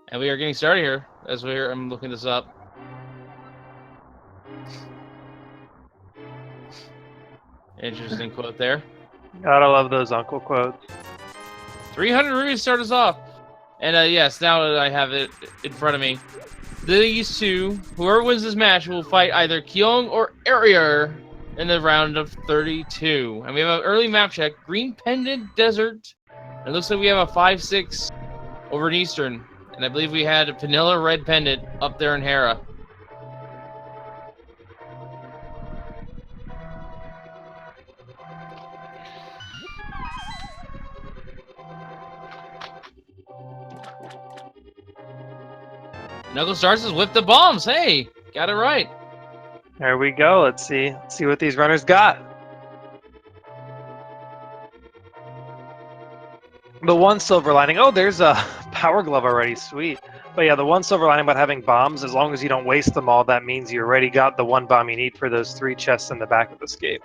And we are getting started here as I'm looking this up. Interesting quote there. Gotta love those uncle quotes. 300 rubies start us off. And yes, now that I have it in front of me, these two, whoever wins this match, will fight either Kyung or Arier in the round of 32. And we have an early map check, Green Pendant Desert. It looks like we have a 5-6 over in Eastern. And I believe we had a vanilla red pendant up there in Hera. Knuckles starts us with the bombs. Hey, got it right. There we go. Let's see what these runners got. The one silver lining. Oh, there's a power glove already. Sweet. But yeah, the one silver lining about having bombs, as long as you don't waste them all, that means you already got the one bomb you need for those 3 chests in the back of the escape.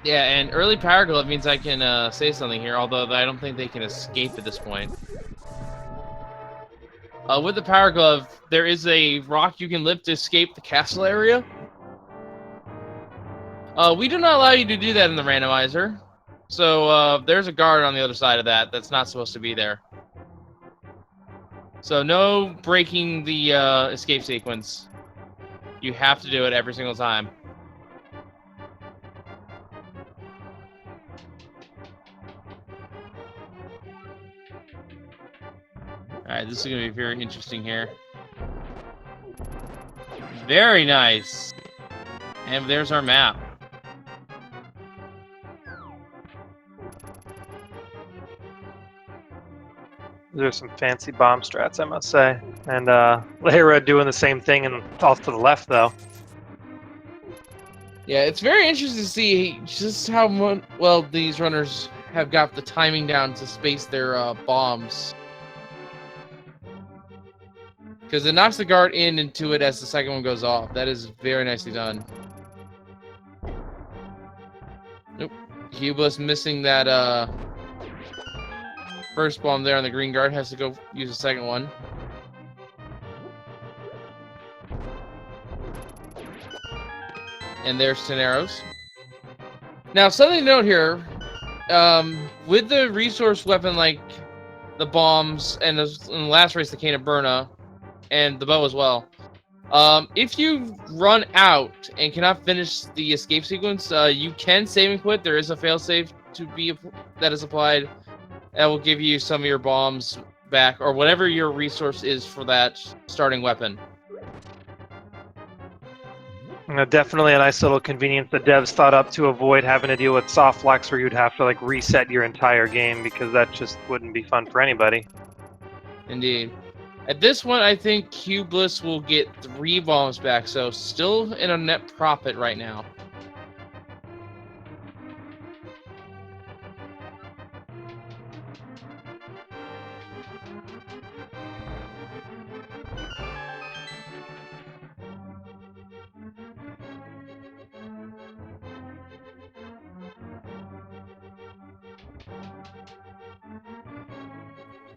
Yeah, and early power glove means I can say something here, although I don't think they can escape at this point. With the power glove, there is a rock you can lift to escape the castle area. We do not allow you to do that in the randomizer. So there's a guard on the other side of that that's not supposed to be there. So no breaking the escape sequence. You have to do it every single time. Alright, this is going to be very interesting here. Very nice. And there's our map. There's some fancy bomb strats, I must say. And Leyra doing the same thing and off to the left, though. Yeah, it's very interesting to see just how well these runners have got the timing down to space their bombs. Because it knocks the guard into it as the second one goes off. That is very nicely done. Nope. imhughbliss missing that first bomb there on the green guard. Has to go use the second one. And there's 10 arrows. Now, something to note here. With the resource weapon like the bombs and in the last race, the Cane of Burna, and the bow as well. If you run out and cannot finish the escape sequence, you can save and quit. There is a failsafe that is applied that will give you some of your bombs back, or whatever your resource is for that starting weapon. Definitely a nice little convenience the devs thought up to avoid having to deal with soft locks where you'd have to like reset your entire game, because that just wouldn't be fun for anybody. Indeed. At this one, I think imhughbliss will get 3 bombs back, so still in a net profit right now.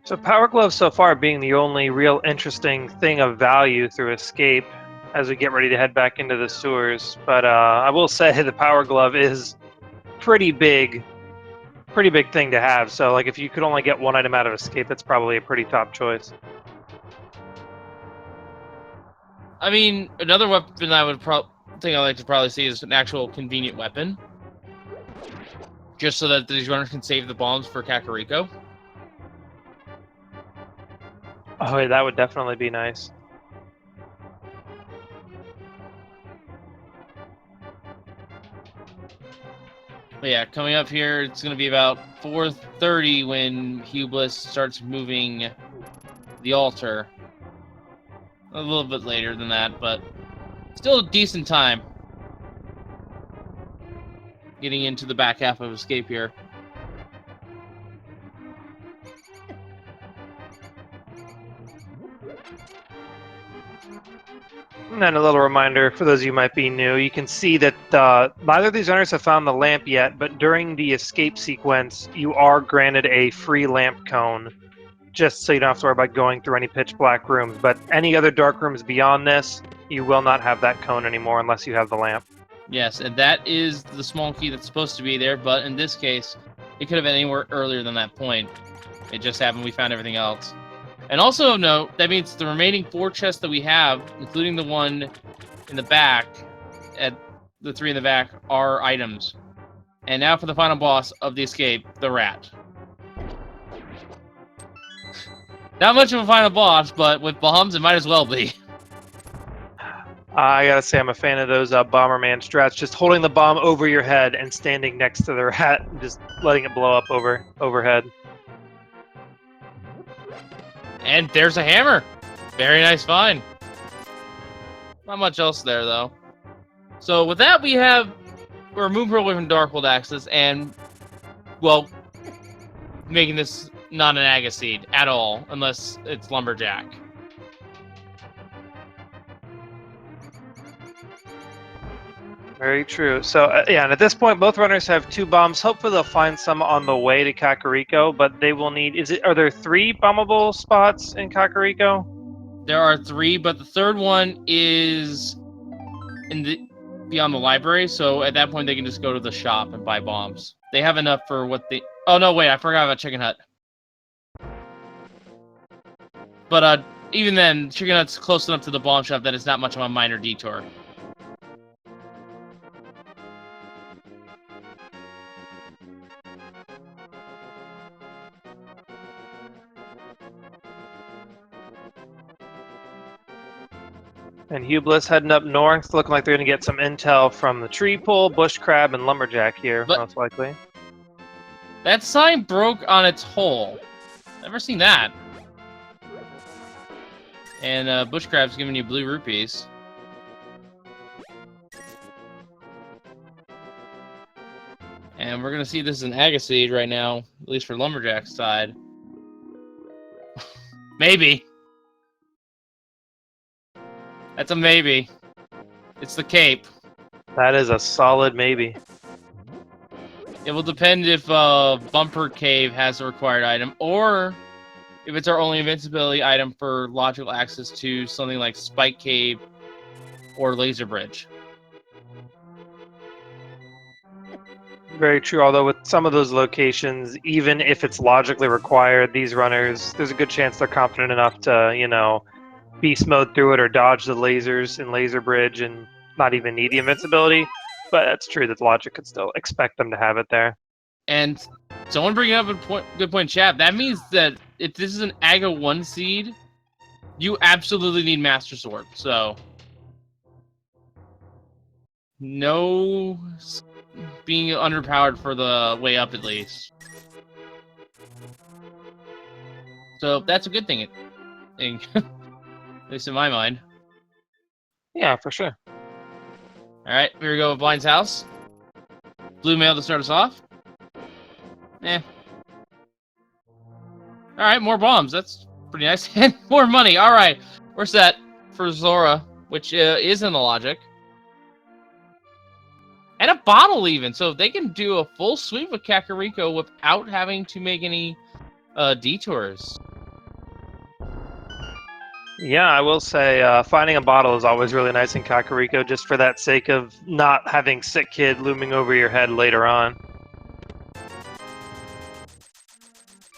So Power Glove so far being the only real interesting thing of value through escape as we get ready to head back into the sewers. But I will say the Power Glove is pretty big thing to have. So like if you could only get one item out of escape, that's probably a pretty top choice. I mean, another weapon I would think I'd like to probably see is an actual convenient weapon. Just so that these runners can save the bombs for Kakariko. Oh, yeah, that would definitely be nice. But yeah, coming up here, it's going to be about 4:30 when imhughbliss starts moving the altar. A little bit later than that, but still a decent time. Getting into the back half of escape here. then a little reminder for those of you who might be new, you can see that neither of these runners have found the lamp yet, but during the escape sequence, you are granted a free lamp cone, just so you don't have to worry about going through any pitch black rooms. But any other dark rooms beyond this, you will not have that cone anymore unless you have the lamp. Yes, and that is the small key that's supposed to be there, but in this case, it could have been anywhere earlier than that point. It just happened we found everything else. And also note, that means the remaining 4 chests that we have, including the one in the back, at the 3 in the back, are items. And now for the final boss of the escape, the rat. Not much of a final boss, but with bombs, it might as well be. I gotta say, I'm a fan of those Bomberman strats, just holding the bomb over your head and standing next to the rat and just letting it blow up overhead. And there's a hammer. Very nice find. Not much else there, though. So with that, we're moving away from Darkhold Axis and, well, making this not an Agaseed at all, unless it's Lumberjack. Very true. So, yeah, and at this point, both runners have 2 bombs. Hopefully they'll find some on the way to Kakariko, but they will need... Are there 3 bombable spots in Kakariko? There are 3, but the third one is beyond the library, so at that point they can just go to the shop and buy bombs. They have enough for what they... Oh, no, wait, I forgot about Chicken Hut. But even then, Chicken Hut's close enough to the bomb shop that it's not much of a minor detour. And imhughbliss heading up north, looking like they're going to get some intel from the tree pole, bush crab, and lumberjack here, most likely. That sign broke on its hole. Never seen that. And bush crab's giving you blue rupees. And we're going to see this is an Agaseed right now, at least for Lumberjack's side. Maybe. That's a maybe. It's the cape. That is a solid maybe. It will depend if Bumper Cave has a required item, or if it's our only invincibility item for logical access to something like Spike Cave or Laser Bridge. Very true, although with some of those locations, even if it's logically required, these runners, there's a good chance they're confident enough to, you know, beast mode through it or dodge the lasers in Laser Bridge and not even need the invincibility. But that's true that logic could still expect them to have it there. And someone bringing up a good point in chat. That means that if this is an Aga 1 seed, you absolutely need Master Sword. So, no being underpowered for the way up, at least. So, that's a good thing. At least in my mind. Yeah, for sure. Alright, here we go with Blind's house. Blue mail to start us off. Alright, more bombs. That's pretty nice. And more money. Alright, we're set for Zora, which is in the logic. And a bottle even. So they can do a full sweep with Kakariko without having to make any detours. Yeah, I will say finding a bottle is always really nice in Kakariko, just for that sake of not having Sick Kid looming over your head later on.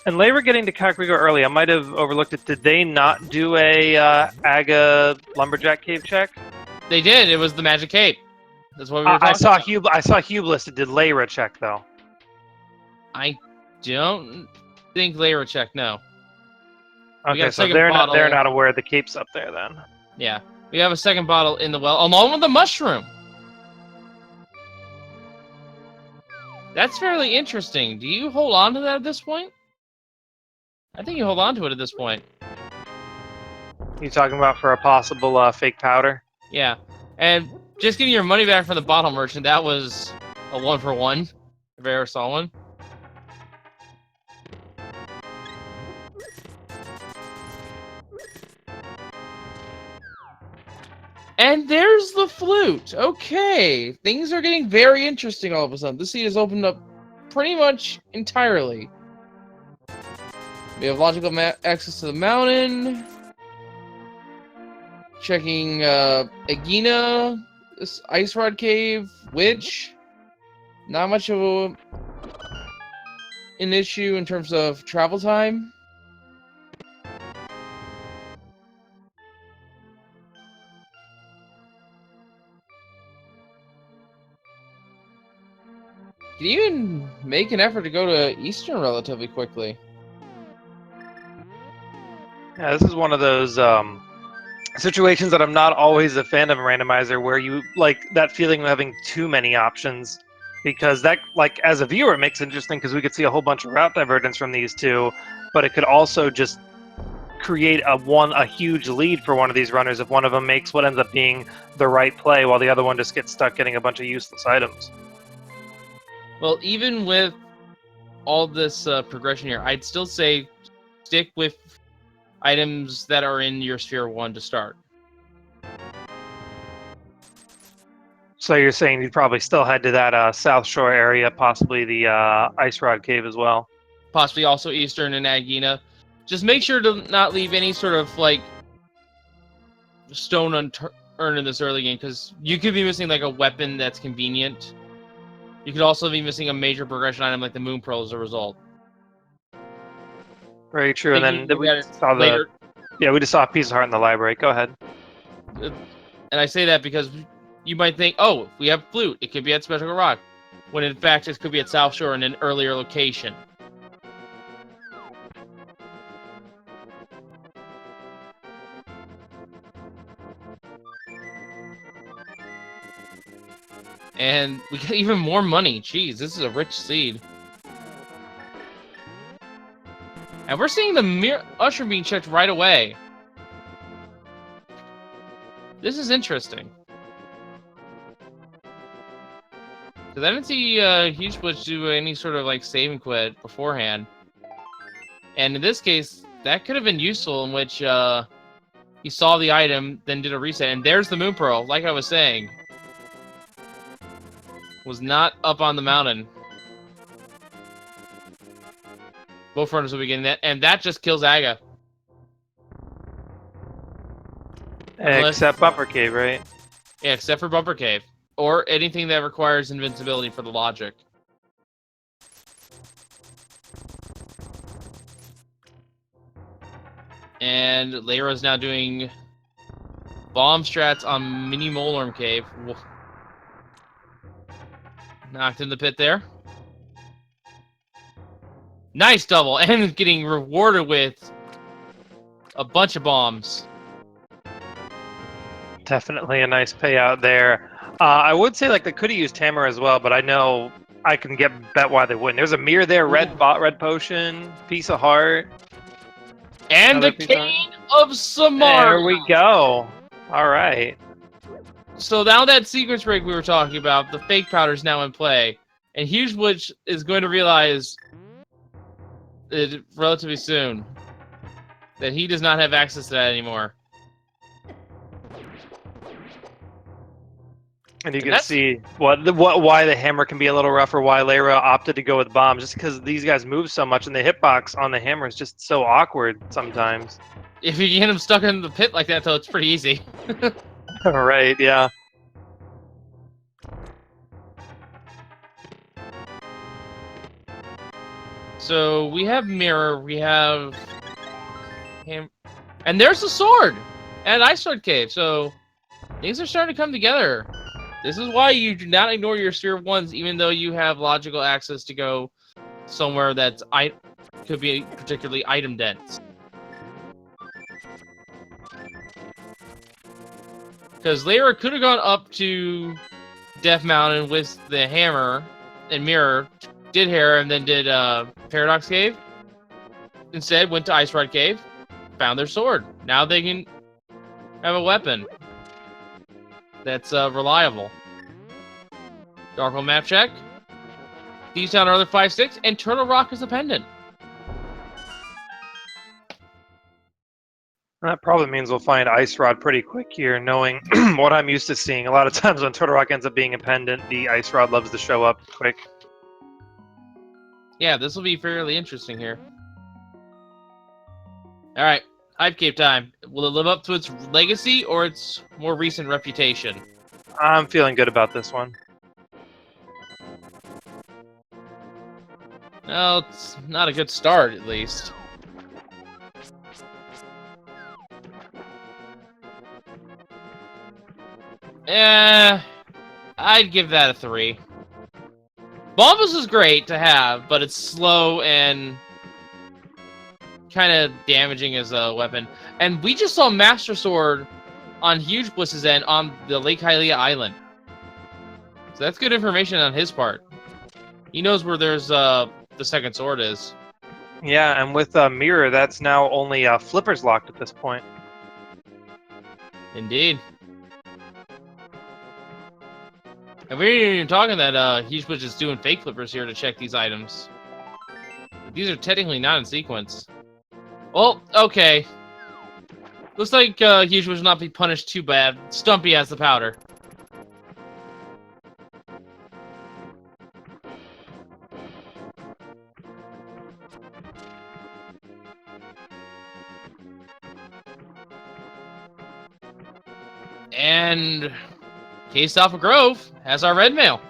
And Leyra getting to Kakariko early, I might have overlooked it. Did they not do a Aga Lumberjack Cave check? They did. It was the Magic Cape. That's what we were talking about. I saw imhughbliss that did Leyra check, though. I don't think Leyra checked, no. Okay, so they're not aware the cape's up there then. Yeah. We have a second bottle in the well, along with the mushroom. That's fairly interesting. Do you hold on to that at this point? I think you hold on to it at this point. You talking about for a possible fake powder? Yeah. And just getting your money back from the bottle merchant, that was a 1-for-1. If I ever saw one. And there's the flute. Okay, things are getting very interesting all of a sudden. This seed has opened up pretty much entirely. We have logical access to the mountain. Checking Agina, this Ice Rod Cave, which not much of an issue in terms of travel time. Can even make an effort to go to Eastern relatively quickly. Yeah, this is one of those situations that I'm not always a fan of Randomizer, where you like that feeling of having too many options, because that, like, as a viewer, it makes it interesting because we could see a whole bunch of route divergence from these two, but it could also just create a huge lead for one of these runners if one of them makes what ends up being the right play, while the other one just gets stuck getting a bunch of useless items. Well, even with all this progression here, I'd still say stick with items that are in your Sphere 1 to start. So you're saying you'd probably still head to that South Shore area, possibly the Ice Rod Cave as well. Possibly also Eastern and Agina. Just make sure to not leave any sort of, like, stone unearned in this early game, because you could be missing, like, a weapon that's convenient. You could also be missing a major progression item like the Moon Pearl as a result. Very true. And then we saw later. We just saw a piece of heart in the library. Go ahead. And I say that because you might think, oh, if we have flute, it could be at Spectacle Rock, when in fact it could be at South Shore in an earlier location. And we get even more money. Jeez, this is a rich seed. And we're seeing the Usher being checked right away. This is interesting. Because I didn't see Huge Butch do any sort of, like, save and quit beforehand. And in this case, that could have been useful, in which he saw the item, then did a reset. And there's the Moon Pearl, like I was saying. Was not up on the mountain. Both runners will be getting that, and that just kills Aga. Except Bumper Cave, right? Yeah, except for Bumper Cave. Or anything that requires invincibility for the logic. And Leyra's now doing bomb strats on Mini Molarm Cave. Knocked in the pit there. Nice double, and getting rewarded with a bunch of bombs. Definitely a nice payout there. I would say, like, they could have used Hammer as well, but I know I can bet why they wouldn't. There's a mirror there, red potion, piece of heart. And the Cane of Samara! There we go. All right. So now that sequence break we were talking about, the fake powder is now in play. And Huge Butch is going to realize it relatively soon that he does not have access to that anymore. And you can see why the hammer can be a little rougher, why Leyra opted to go with bombs, just because these guys move so much, and the hitbox on the hammer is just so awkward sometimes. If you get him stuck in the pit like that, though, it's pretty easy. Right, yeah. So we have Mirror, we have him, and there's the sword at Ice Sword Cave. So things are starting to come together. This is why you do not ignore your Sphere 1s, even though you have logical access to go somewhere that's could be particularly item dense. Because Leyra could have gone up to Death Mountain with the hammer and Mirror, did Hera, and then did Paradox Cave. Instead, went to Ice Rod Cave, found their sword. Now they can have a weapon that's reliable. Darkhold map check. These down another 5-6, and Turtle Rock is a pendant. That probably means we'll find Ice Rod pretty quick here, knowing what I'm used to seeing. A lot of times when Turtle Rock ends up being a pendant, the Ice Rod loves to show up quick. Yeah, this will be fairly interesting here. All right, Hype Cave time. Will it live up to its legacy or its more recent reputation? I'm feeling good about this one. No, it's not a good start, at least. I'd give that a 3. Bombus is great to have, but it's slow and kind of damaging as a weapon. And we just saw Master Sword on Huge Bliss's end on the Lake Hylia Island. So that's good information on his part. He knows where there's the second sword is. Yeah, and with Mirror, that's now only Flippers locked at this point. Indeed. And we ain't even talking that Huge Bliss is doing fake flippers here to check these items. These are technically not in sequence. Well, okay. Looks like Huge Bliss will not be punished too bad. Stumpy has the powder. And Case Alpha Grove has our red mail.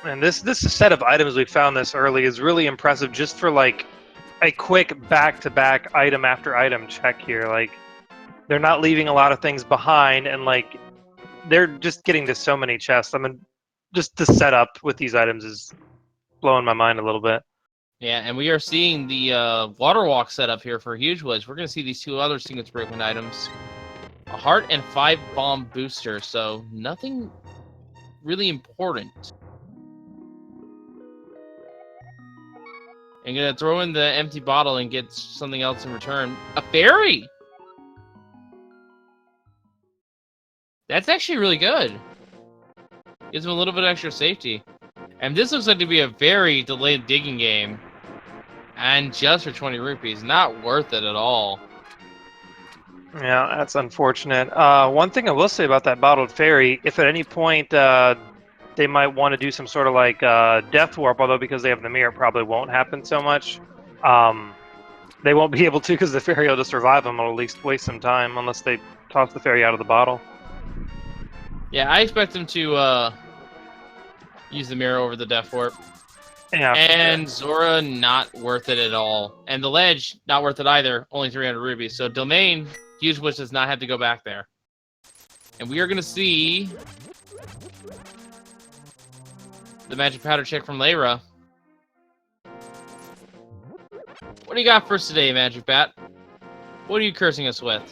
And this set of items we found this early is really impressive just for like a quick back-to-back item after item check here. Like they're not leaving a lot of things behind, and like they're just getting to so many chests. I mean, just the setup with these items is blowing my mind a little bit. Yeah, and we are seeing the water walk setup here for Huge Bliss. We're going to see these two other sequence breakpoint items. A heart and 5 bomb booster, so nothing really important. I'm going to throw in the empty bottle and get something else in return. A fairy! That's actually really good. Gives him a little bit of extra safety. And this looks like to be a very delayed digging game. And just for 20 rupees. Not worth it at all. Yeah, that's unfortunate. One thing I will say about that bottled fairy, if at any point they might want to do some sort of like death warp, although because they have the mirror, it probably won't happen so much. They won't be able to because the fairy will just revive them. It'll at least waste some time unless they toss the fairy out of the bottle. Yeah, I expect them to use the mirror over the death warp. Yeah. And Zora, not worth it at all. And the ledge, not worth it either. Only 300 rupees. So Domain, Huge Wish does not have to go back there. And we are going to see the magic powder check from Leyra. What do you got for us today, Magic Bat? What are you cursing us with?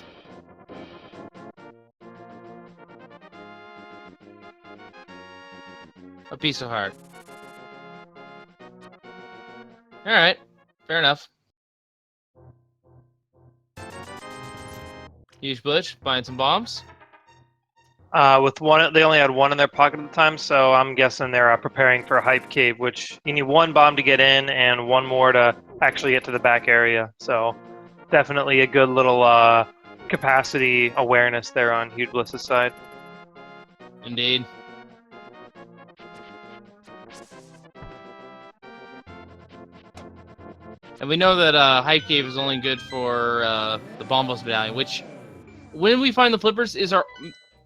A piece of heart. Alright, fair enough. Huge Bush, buying some bombs. With one, they only had one in their pocket at the time, so I'm guessing they're preparing for a hype cave, which you need one bomb to get in and one more to actually get to the back area. So definitely a good little capacity awareness there on Huge Bliss's side. Indeed. And we know that Hype Cave is only good for the Bombos Medallion, which, when we find the flippers, is our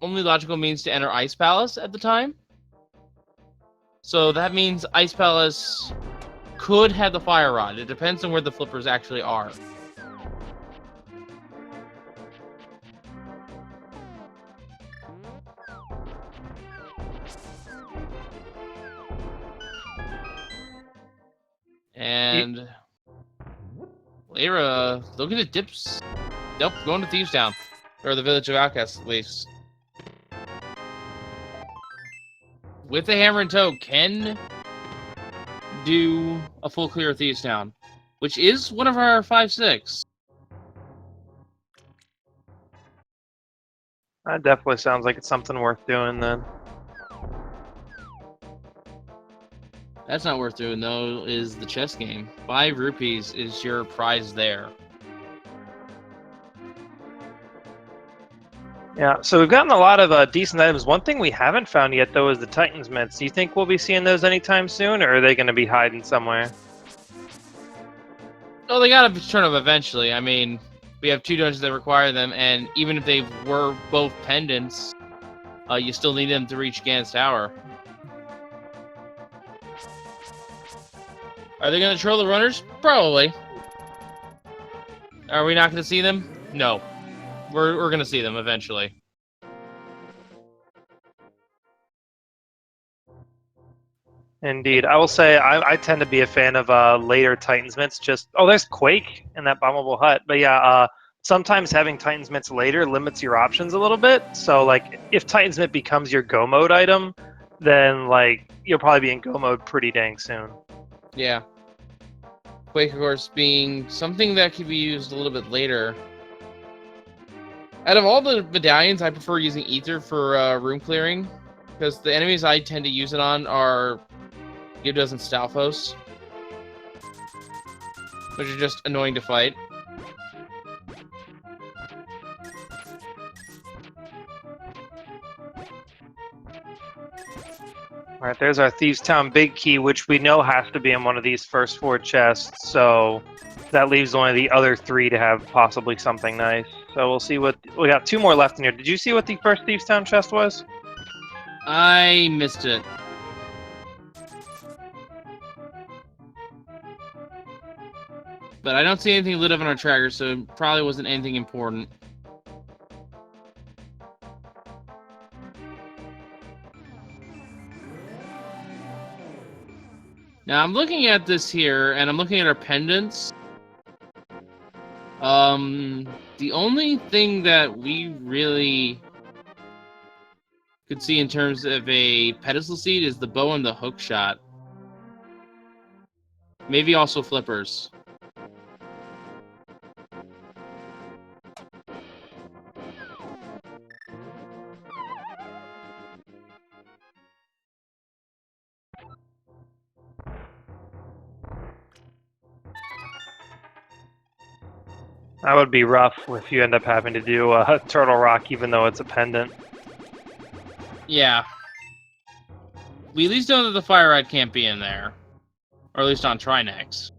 only logical means to enter Ice Palace at the time. So that means Ice Palace could have the Fire Rod. It depends on where the flippers actually are. And Leyra looking at dips. Nope, going to Thieves Town. Or the Village of Outcasts, at least. With the hammer in tow, can do a full clear of Thieves Town, which is one of our 5-6. That definitely sounds like it's something worth doing then. That's not worth doing, though, is the chess game. 5 rupees is your prize there. Yeah, so we've gotten a lot of decent items. One thing we haven't found yet, though, is the Titan's Mitts. Do you think we'll be seeing those anytime soon, or are they going to be hiding somewhere? Oh, they gotta turn up eventually. I mean, we have 2 dungeons that require them, and even if they were both pendants, you still need them to reach Gan's Tower. Are they gonna troll the runners? Probably. Are we not gonna see them? No. We're gonna see them eventually. Indeed. I will say I tend to be a fan of later Titan's Mitts. There's Quake in that bombable hut. But yeah, sometimes having Titan's Mitts later limits your options a little bit. So, like, if Titan's Mitt becomes your go mode item, then, like, you'll probably be in go mode pretty dang soon. Yeah. Quake, of course, being something that could be used a little bit later. Out of all the medallions, I prefer using Ether for room clearing, because the enemies I tend to use it on are Gyudos and Stalfos, which are just annoying to fight. Alright, there's our Thieves' Town big key, which we know has to be in one of these first 4 chests, so that leaves only the other 3 to have possibly something nice. So we'll see what... We got 2 more left in here. Did you see what the first Thieves' Town chest was? I missed it. But I don't see anything lit up on our tracker, so it probably wasn't anything important. Now, I'm looking at this here, and I'm looking at our pendants. The only thing that we really could see in terms of a pedestal seed is the bow and the hook shot. Maybe also flippers. That would be rough if you end up having to do Turtle Rock, even though it's a pendant. Yeah. We at least know that the fire rod can't be in there. Or at least on Trinex.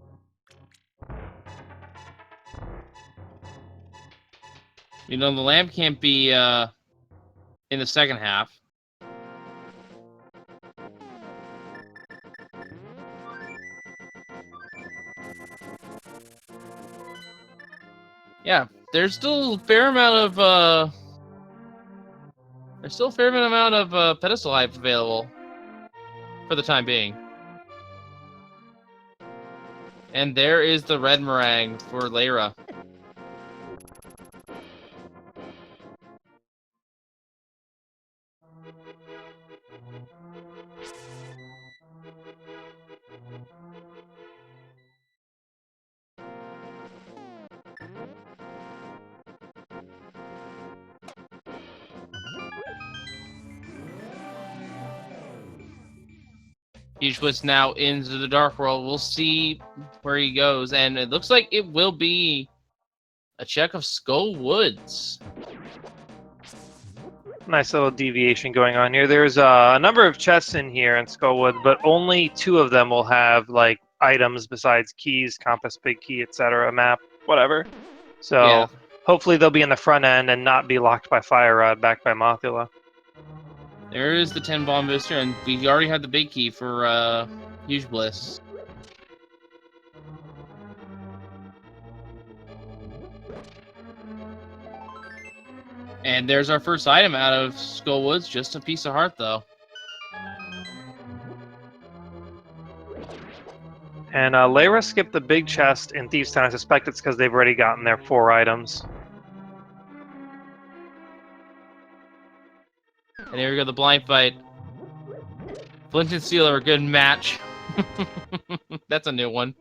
You know, the lamp can't be in the second half. Yeah, there's still a fair amount of pedestal hype available for the time being. And there is the red meringue for Leyra. Hugebliss now into the Dark World. We'll see where he goes, and it looks like it will be a check of Skull Woods. Nice little deviation going on here. There's a number of chests in here in Skullwood, but only 2 of them will have, like, items besides keys, compass, big key, etc., map, whatever. So Yeah. hopefully they'll be in the front end and not be locked by Fire Rod back by Mothula. There is the 10 bomb booster, and we already have the big key for Hugebliss. And there's our first item out of Skull Woods, just a piece of heart, though. And Leyra skipped the big chest in Thieves' Town. I suspect it's because they've already gotten their 4 items. And here we go, the blind fight. Flint and Steel are a good match. That's a new one.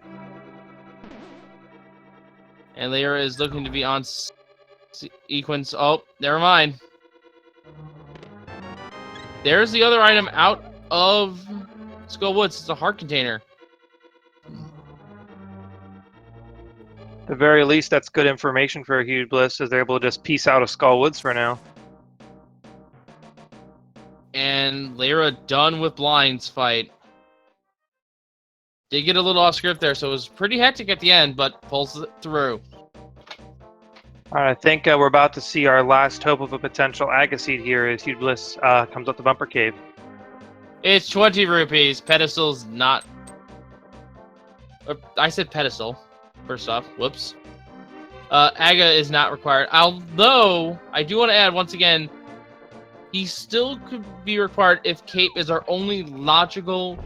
And Leyra is looking to be on sequence. Oh, never mind. There's the other item out of Skull Woods is a heart container. At the very least, that's good information for a Huge Bliss, as they're able to just piece out of Skull Woods for now. And Leyra done with Blind's fight. Did get a little off script there, so it was pretty hectic at the end, but pulls it through. All right, I think we're about to see our last hope of a potential Agaseed here as Huge Bliss comes up the Bumper Cave. It's 20 rupees. Pedestal's not... I said pedestal. First off, whoops. Aga is not required. Although, I do want to add, once again, he still could be required if Cape is our only logical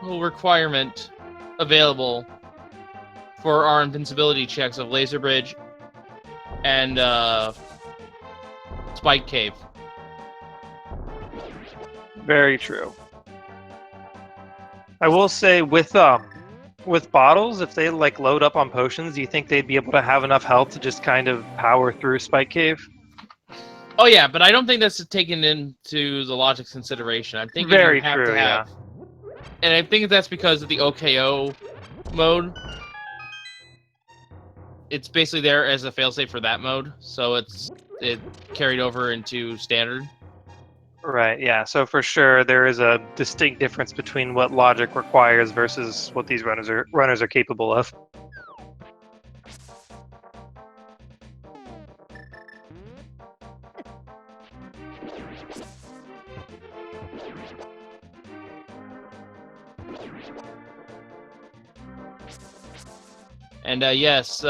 requirement available for our invincibility checks of Laser Bridge and Spike Cave. Very true. I will say with bottles, if they like load up on potions, do you think they'd be able to have enough health to just kind of power through Spike Cave? Oh yeah, but I don't think that's taken into the logic consideration. I'm thinking Very you have true, to have, and I think that's because of the OKO mode. It's basically there as a failsafe for that mode, so it carried over into standard. Right, yeah. So for sure, there is a distinct difference between what logic requires versus what these runners are capable of. And yes,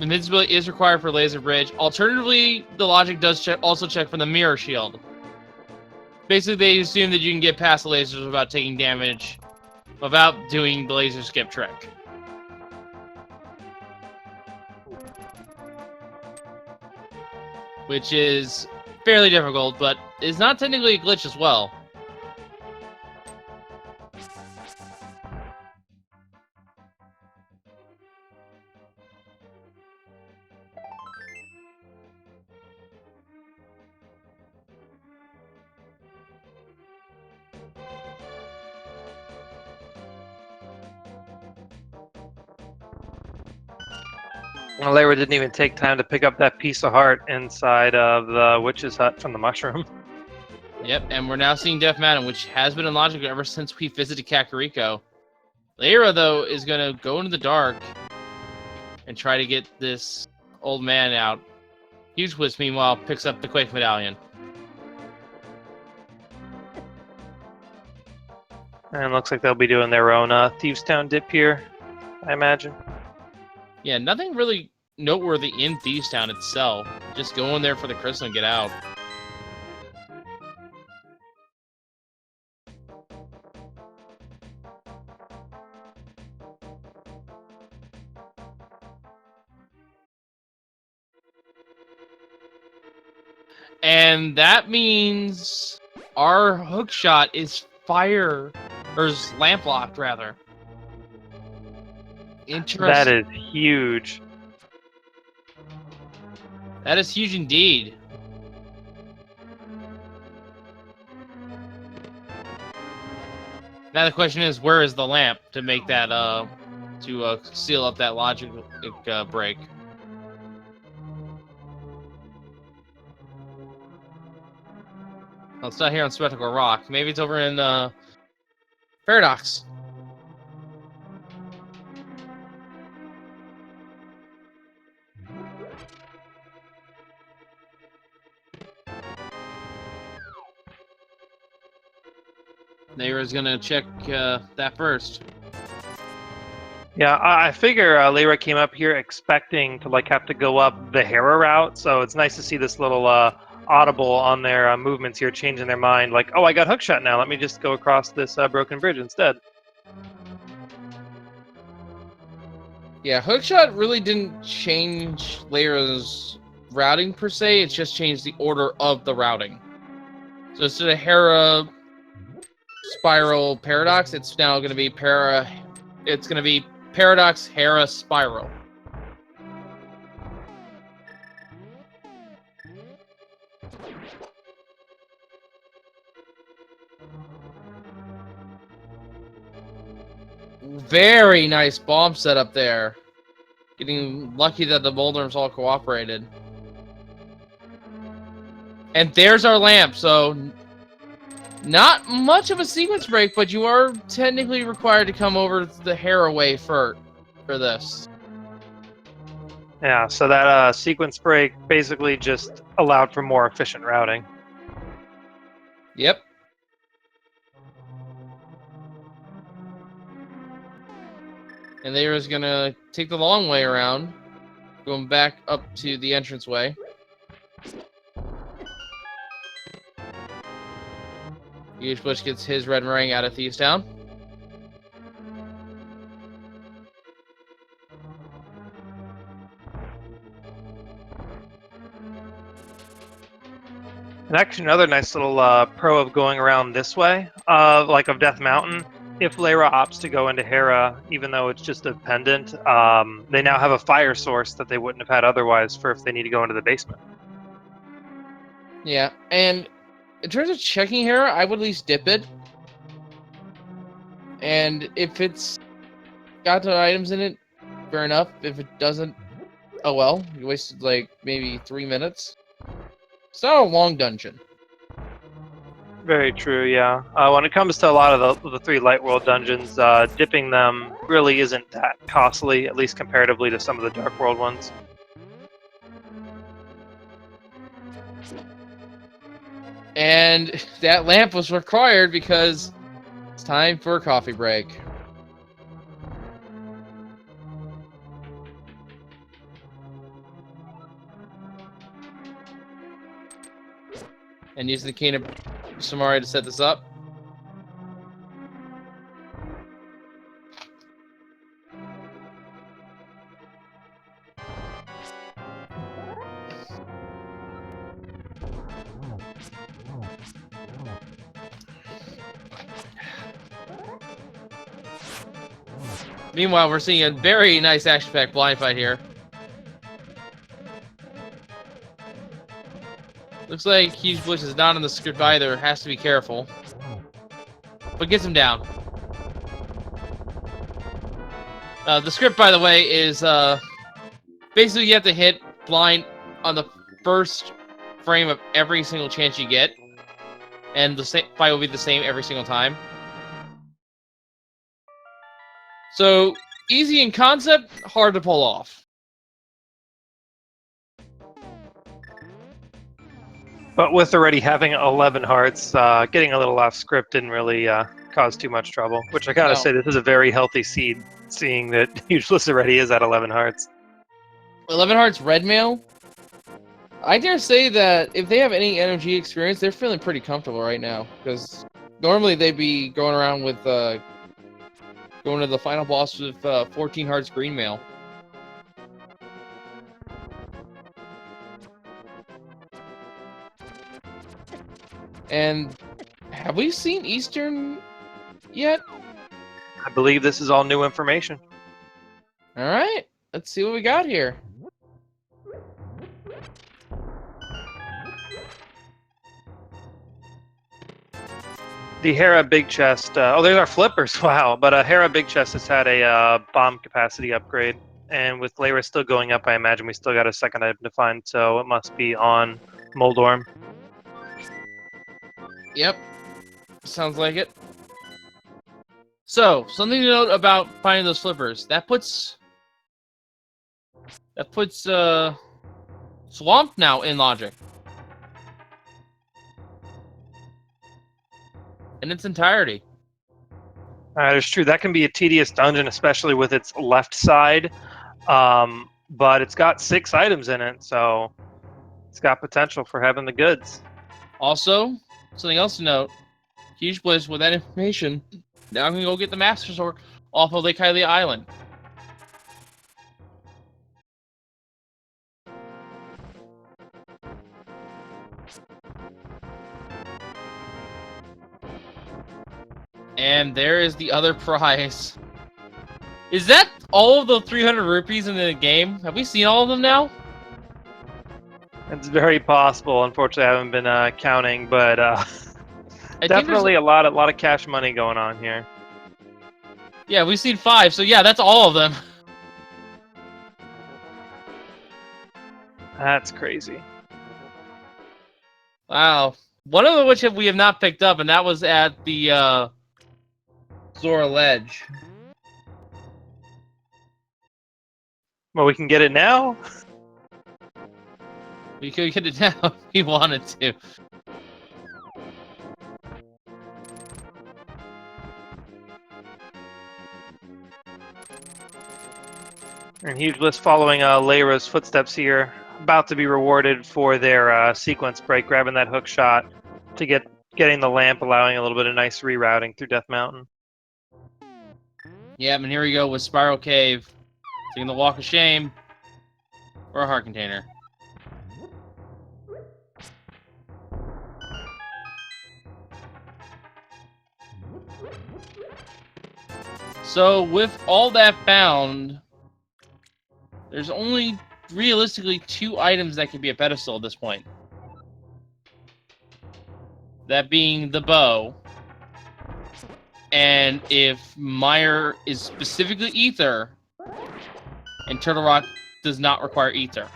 invincibility is required for Laser Bridge. Alternatively, the logic does also check for the Mirror Shield. Basically, they assume that you can get past the lasers without taking damage, without doing the laser skip trick. Which is fairly difficult, but is not technically a glitch as well. Well, Lyra didn't even take time to pick up that piece of heart inside of the witch's hut from the mushroom. Yep, and we're now seeing Death Madam, which has been illogical ever since we visited Kakariko. Lyra, though, is going to go into the dark and try to get this old man out. Huge Bliss, meanwhile, picks up the Quake Medallion. And looks like they'll be doing their own Thieves Town dip here, I imagine. Yeah, nothing really noteworthy in Thieves Town itself. Just go in there for the crystal and get out. And that means our hook shot is fire, or is lamp locked, rather. Interesting. That is huge. That is huge indeed. Now the question is, where is the lamp to make that, to seal up that logic break? Well, it's not here on Spectacle Rock. Maybe it's over in Paradox. Lyra's gonna check that first. Yeah, I figure Lyra came up here expecting to like have to go up the Hera route, so it's nice to see this little audible on their movements here, changing their mind. Like, oh, I got hookshot now. Let me just go across this broken bridge instead. Yeah, hookshot really didn't change Lyra's routing per se. It's just changed the order of the routing. So instead of Hera Spiral Paradox, it's now going to be Paradox Hera Spiral. very nice bomb setup there. Getting lucky that the Moldorms all cooperated. And there's our lamp, so not much of a sequence break, but you are technically required to come over the Haraway for this. Yeah, so that sequence break basically just allowed for more efficient routing. Yep. And Leyra's gonna take the long way around, going back up to the entranceway. Huge Bush gets his red ring out of Thieves Town. And actually, another nice little pro of going around this way, like of Death Mountain. If Leyra opts to go into Hera, even though it's just a pendant, they now have a fire source that they wouldn't have had otherwise for if they need to go into the basement. Yeah, and in terms of checking Hera, I would at least dip it. And if it's got the items in it, fair enough. If it doesn't, oh well. You wasted like maybe 3 minutes. It's not a long dungeon. Very true, yeah. When it comes to a lot of the 3 Light World dungeons, dipping them really isn't that costly, at least comparatively to some of the Dark World ones. And that lamp was required because it's time for a coffee break. And using the cane of Samari to set this up. Meanwhile, we're seeing a very nice action-packed blind fight here. Looks like Huge Bush is not in the script either. Has to be careful. But gets him down. The script, by the way, is basically you have to hit blind on the first frame of every single chance you get. And the fight will be the same every single time. So, easy in concept, hard to pull off. But with already having 11 hearts, getting a little off script didn't really cause too much trouble. Which I gotta say, this is a very healthy seed, seeing that Huge Bliss already is at 11 hearts. 11 hearts red mail? I dare say that if they have any NMG experience, they're feeling pretty comfortable right now. Because normally they'd be going around with, going to the final boss with 14 hearts green mail. And have we seen Eastern yet? I believe this is all new information. Alright, let's see what we got here. The Hera Big Chest, oh, there's our flippers, wow. But Hera Big Chest has had a bomb capacity upgrade. And with Leyra still going up, I imagine we still got a second item to find, so it must be on Moldorm. Yep, sounds like it. So, something to note about finding those flippers. That puts Swamp now in logic. In its entirety. It's true, that can be a tedious dungeon, especially with its left side. But it's got 6 items in it, so it's got potential for having the goods. Also, something else to note, Huge Bliss, with that information, now I'm going to go get the Master Sword off of Lake Hylia Island. And there is the other prize. Is that all of the 300 rupees in the game? Have we seen all of them now? It's very possible. Unfortunately, I haven't been counting, but definitely a lot of cash money going on here. Yeah, we've seen 5, so yeah, that's all of them. That's crazy. Wow. One of which we have not picked up, and that was at the Zora Ledge. Well, we can get it now. We could get it now if we wanted to. imhughbliss following Leyra's footsteps here, about to be rewarded for their sequence break, grabbing that hook shot to getting the lamp, allowing a little bit of nice rerouting through Death Mountain. Yeah, and here we go with Spiral Cave, taking the Walk of Shame for a heart container. So with all that found, there's only realistically 2 items that can be a pedestal at this point. That being the bow, and if Meyer is specifically ether, and Turtle Rock does not require ether.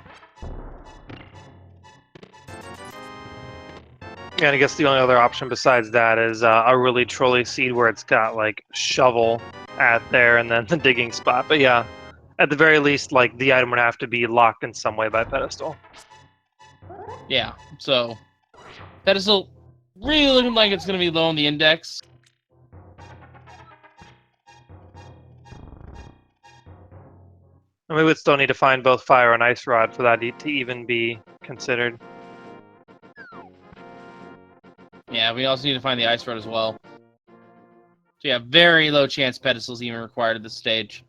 Yeah, and I guess the only other option besides that is a really trolley seed where it's got like shovel at there and then the digging spot. But yeah, at the very least, like the item would have to be locked in some way by pedestal. Yeah, so pedestal really looking like it's going to be low on the index. And we would still need to find both fire and ice rod for that to even be considered. Yeah, we also need to find the ice rod as well. So yeah, very low chance pedestals even required at this stage.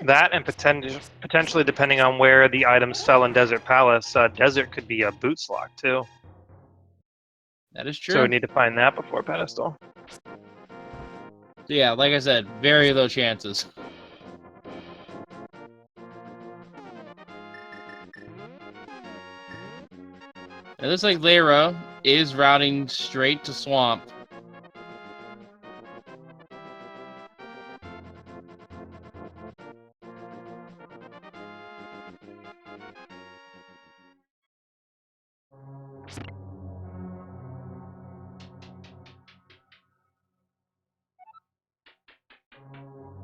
That and potentially, depending on where the items fell in Desert Palace, Desert could be a boots lock too. That is true. So we need to find that before pedestal. So yeah, like I said, very low chances. It looks like Leyra is routing straight to Swamp.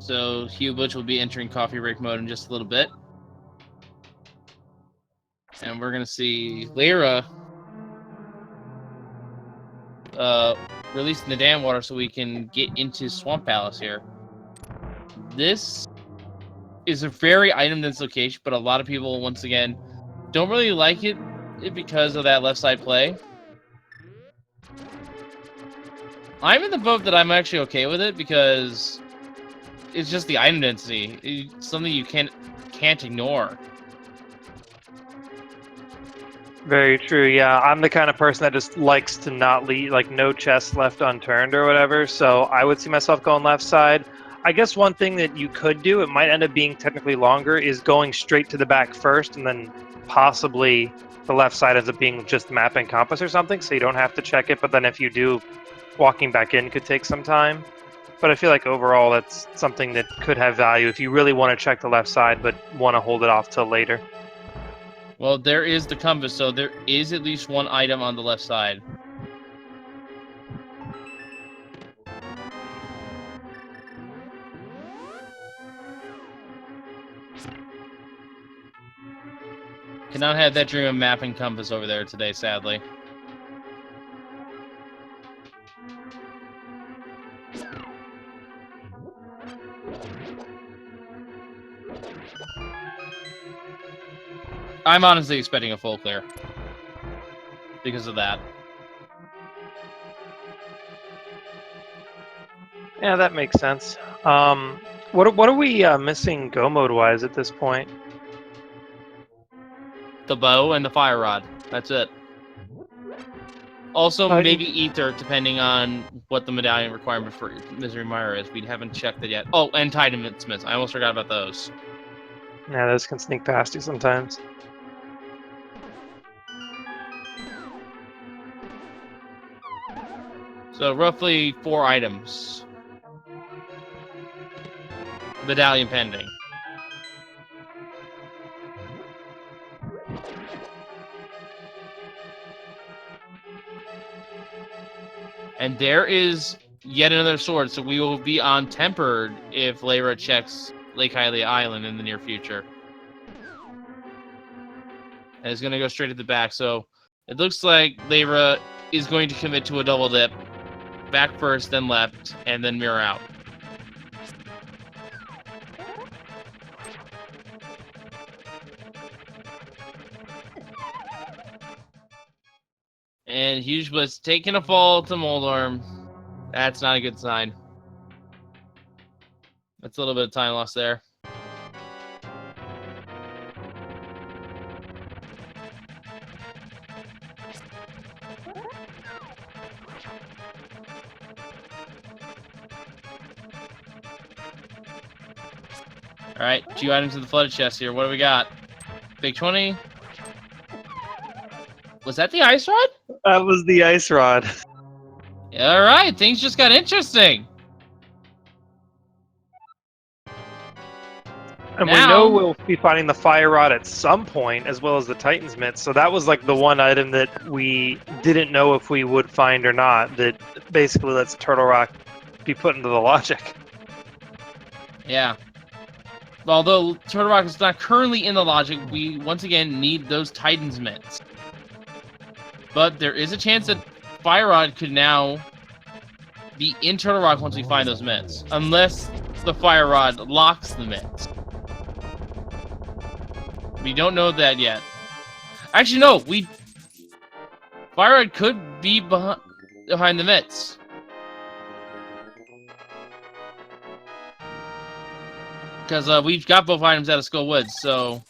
So Hugh Butch will be entering coffee break mode in just a little bit. And we're going to see Leyra releasing the dam water so we can get into Swamp Palace here. This is a very item-dense location, but a lot of people, once again, don't really like it because of that left side play. I'm in the boat that I'm actually okay with it because it's just the item density. It's something you can't ignore. Very true. Yeah, I'm the kind of person that just likes to not leave, like no chests left unturned or whatever. So I would see myself going left side. I guess one thing that you could do, it might end up being technically longer, is going straight to the back first, and then possibly the left side ends up being just map and compass or something, so you don't have to check it. But then if you do, walking back in could take some time. But I feel like overall that's something that could have value if you really want to check the left side, but want to hold it off till later. Well, there is the compass, so there is at least one item on the left side. Cannot have that dream of map and compass over there today, sadly. I'm honestly expecting a full clear because of that. Yeah, that makes sense. What are we missing go mode wise at this point? The bow and the fire rod. That's it. Also, maybe ether, depending on what the medallion requirement for Misery Mire is. We haven't checked it yet. Oh, and Titan Smiths. I almost forgot about those. Yeah, those can sneak past you sometimes. So roughly 4 items. Medallion pending. And there is yet another sword, so we will be on tempered if Leyra checks Lake Hylia Island in the near future. And it's going to go straight to the back, so it looks like Leyra is going to commit to a double dip. Back first, then left, and then mirror out. And Huge Bliss taking a fall to Moldorm. That's not a good sign. That's a little bit of time lost there. Alright, 2 items in the flooded chest here. What do we got? Big 20. Was that the ice rod? That was the ice rod. Alright, things just got interesting. And Now, we know we'll be finding the fire rod at some point, as well as the Titan's Mitt. So that was like the one item that we didn't know if we would find or not. That basically lets Turtle Rock be put into the logic. Yeah. Although Turtle Rock is not currently in the logic, we once again need those Titan's Mitts. But there is a chance that Fire Rod could now be in Turtle Rock once we find those mitts. Unless the Fire Rod locks the mitts. We don't know that yet. Actually, no. Fire Rod could be behind the mitts. Because we've got both items out of Skull Woods, so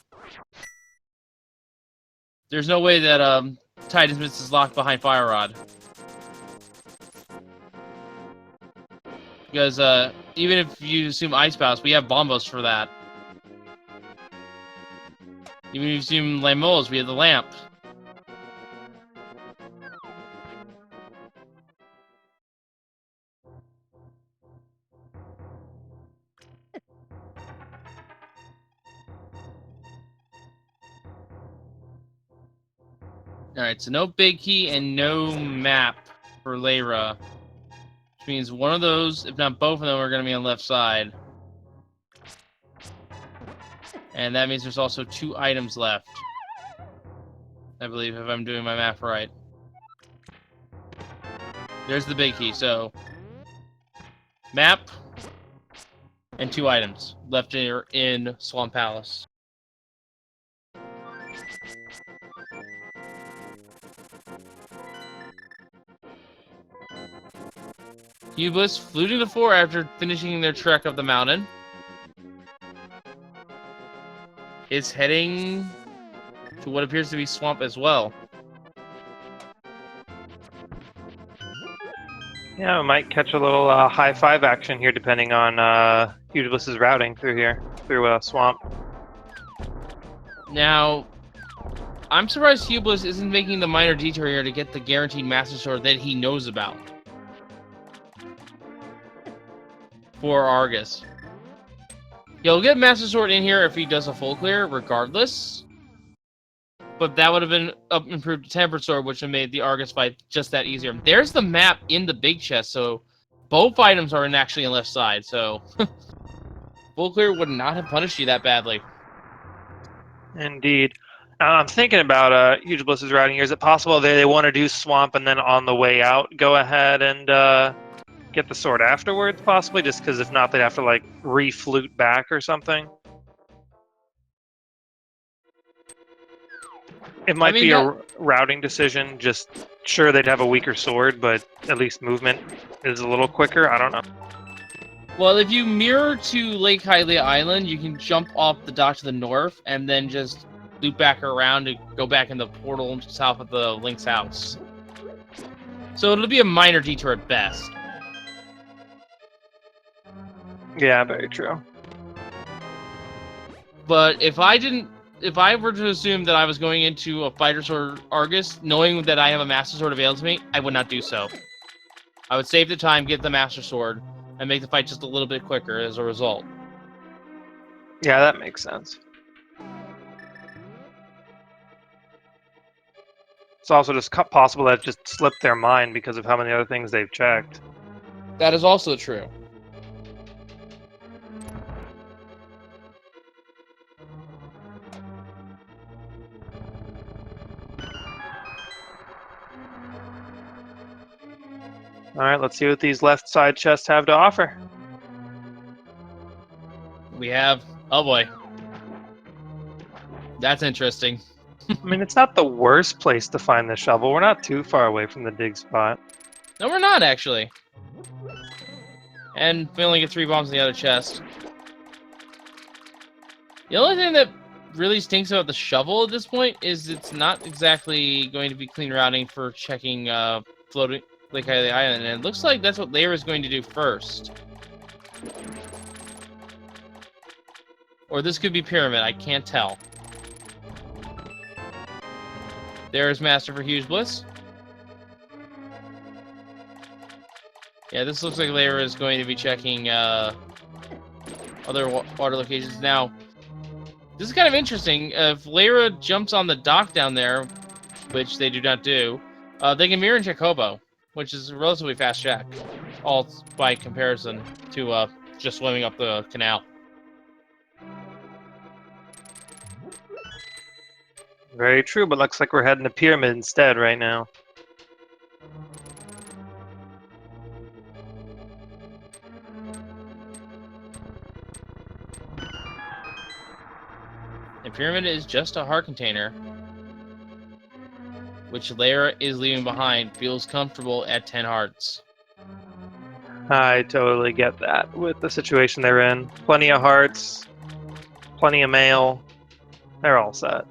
there's no way that Titan's Mitts is locked behind Fire Rod. Because even if you assume Ice Bounce, we have Bombos for that. Even if you assume Lamos, we have the Lamp. Alright, so no big key and no map for Leyra. Which means one of those, if not both of them, are going to be on the left side. And that means there's also 2 items left. I believe, if I'm doing my math right. There's the big key, so map and 2 items left here in Swamp Palace. Hublis flew to the fore after finishing their trek up the mountain. Is heading to what appears to be swamp as well. Yeah, we might catch a little high five action here, depending on Huge Bliss's routing through here, through swamp. Now, I'm surprised Hublis isn't making the minor detour here to get the guaranteed Master Sword that he knows about for Argus. He'll get Master Sword in here if he does a full clear, regardless. But that would have been improved to Tempered Sword, which would have made the Argus fight just that easier. There's the map in the big chest, so both items are actually on the left side, so full clear would not have punished you that badly. Indeed. I'm thinking about Huge Bliss's routing here. Is it possible they want to do swamp and then on the way out go ahead and get the sword afterwards, possibly? Just because if not, they'd have to like re-flute back or something. It might be a routing decision. Just sure they'd have a weaker sword, but at least movement is a little quicker. I don't know. Well, if you mirror to Lake Hylia Island, you can jump off the dock to the north and then just loop back around to go back in the portal south of the Link's house. So it'll be a minor detour at best. Yeah, very true. But if I were to assume that I was going into a Fighter Sword Argus, knowing that I have a Master Sword available to me, I would not do so. I would save the time, get the Master Sword, and make the fight just a little bit quicker as a result. Yeah, that makes sense. It's also just possible that it just slipped their mind because of how many other things they've checked. That is also true. Alright, let's see what these left side chests have to offer. We have... Oh boy. That's interesting. I mean, it's not the worst place to find the shovel. We're not too far away from the dig spot. No, we're not, actually. And we only get 3 bombs in the other chest. The only thing that really stinks about the shovel at this point is it's not exactly going to be clean routing for checking floating Lake Hylia Island, and it looks like that's what Leyra is going to do first. Or this could be Pyramid, I can't tell. There's Master for imhughbliss. Yeah, this looks like Leyra is going to be checking other water locations. Now, this is kind of interesting. If Leyra jumps on the dock down there, which they do not do, they can mirror and check Hobo, which is a relatively fast check, all by comparison to just swimming up the canal. Very true, but looks like we're heading to Pyramid instead right now. And Pyramid is just a heart container, which Leyra is leaving behind. Feels comfortable at 10 hearts. I totally get that with the situation they're in. Plenty of hearts, plenty of mail. They're all set.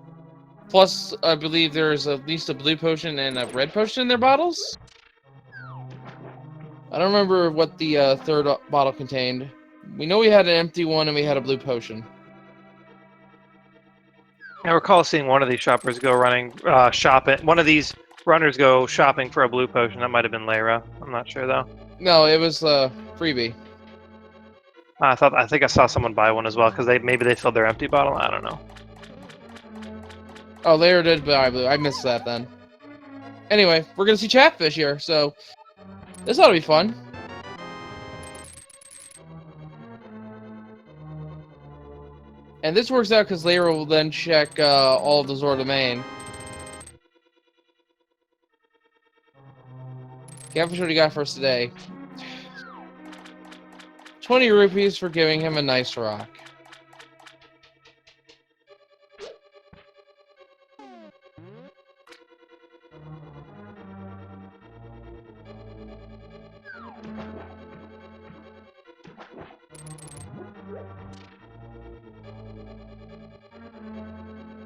Plus, I believe there's at least a blue potion and a red potion in their bottles. I don't remember what the third bottle contained. We know we had an empty one and we had a blue potion. I recall seeing one of these shoppers go running shopping. One of these runners go shopping for a blue potion. That might have been Leyra. I'm not sure though. No, it was freebie. I think I saw someone buy one as well because maybe they filled their empty bottle. I don't know. Oh, Leyra did buy blue. I missed that then. Anyway, we're gonna see Chatfish here, so this ought to be fun. And this works out because Leyra will then check all of the Zora domain. Catfish, what do you got for us today? 20 rupees for giving him a nice rock.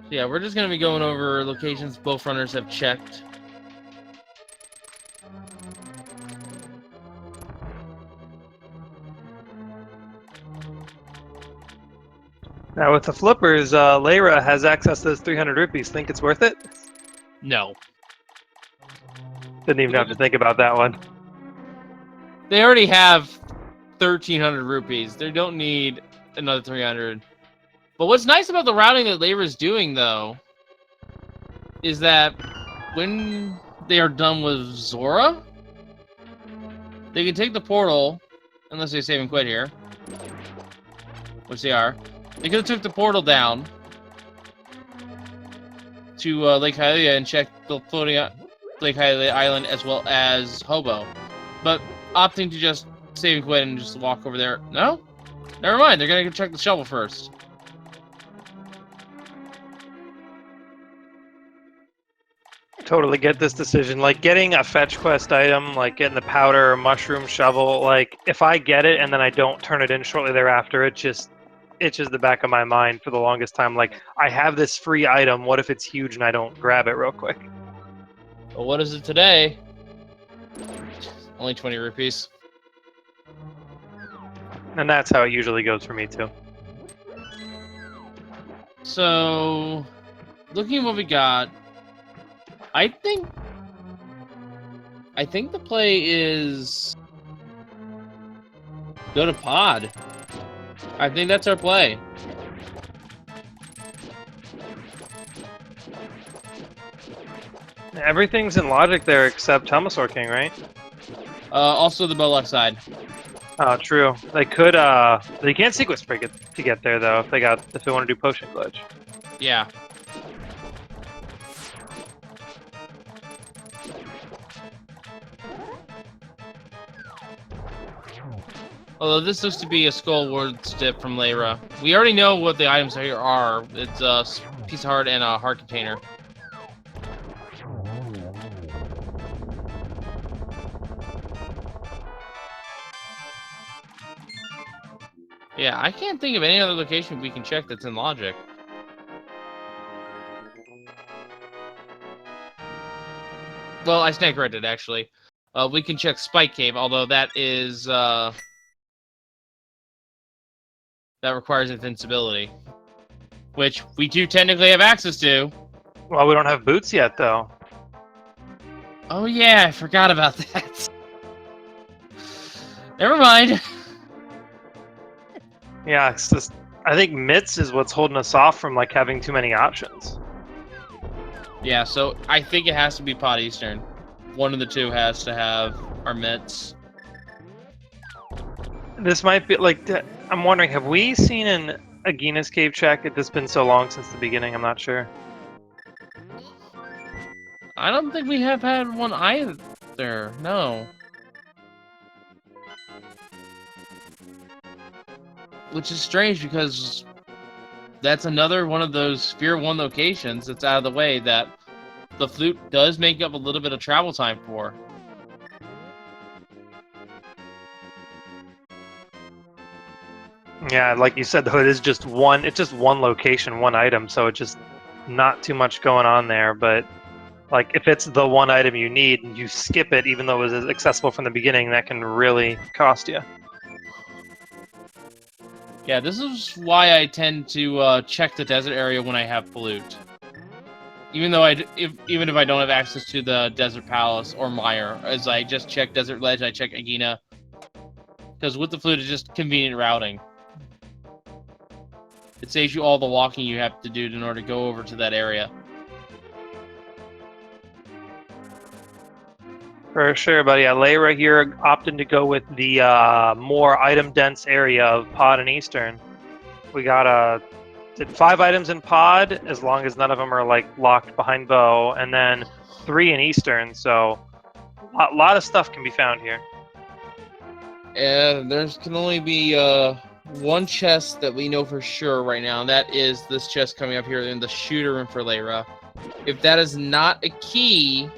So yeah, we're just going to be going over locations both runners have checked. Now with the flippers, Leyra has access to those 300 rupees. Think it's worth it? No. Didn't even have to think about that one. They already have 1,300 rupees. They don't need another 300. But what's nice about the routing that Leyra is doing, though, is that when they are done with Zora, they can take the portal, unless they save and quit here, which they are. They could have took the portal down to Lake Hylia and checked the floating Lake Hylia Island as well as Hobo. But opting to just save and quit and just walk over there. No? Never mind, they're going to go check the shovel first. Totally get this decision. Like getting a fetch quest item, like getting the powder or mushroom shovel, like if I get it and then I don't turn it in shortly thereafter, it just itches the back of my mind for the longest time. Like, I have this free item, what if it's huge and I don't grab it real quick? Well, what is it today? Only 20 rupees. And that's how it usually goes for me too. So, looking at what we got, I think I think the play is go to pod. I think that's our play. Everything's in logic there except Helmasaur King, right? Also the Bolok side. Oh, true. They could, they can't sequence break it to get there, though, if they want to do Potion Glitch. Yeah. Although this looks to be a Skull Word Stip from Leyra. We already know what the items here are. It's a piece of heart and a heart container. Yeah, I can't think of any other location we can check that's in logic. Well, I stand corrected, actually. We can check Spike Cave, although that is, that requires invincibility. Which we do technically have access to. Well, we don't have boots yet, though. Oh yeah, I forgot about that. Never mind. Yeah, it's just, I think mitts is what's holding us off from, like, having too many options. Yeah, so I think it has to be Pod Eastern. One of the two has to have our mitts. This might be, like, I'm wondering, have we seen an Agina's Cave check? It's been so long since the beginning, I'm not sure. I don't think we have had one either. No. Which is strange because that's another one of those Sphere 1 locations that's out of the way that the flute does make up a little bit of travel time for. Yeah, like you said, though, it's just one location, one item, so it's just not too much going on there, but like if it's the one item you need and you skip it even though it was accessible from the beginning, that can really cost you. Yeah, this is why I tend to check the desert area when I have flute. Even though even if I don't have access to the Desert Palace or Mire, as I just check Desert Ledge, I check Agina. Because with the flute, it's just convenient routing. It saves you all the walking you have to do in order to go over to that area. For sure, but yeah, Leyra here opting to go with the more item-dense area of Pod and Eastern. We got did 5 items in Pod, as long as none of them are like locked behind bow, and then 3 in Eastern, so a lot of stuff can be found here. And there can only be one chest that we know for sure right now, and that is this chest coming up here in the shooter room for Leyra. If that is not a key,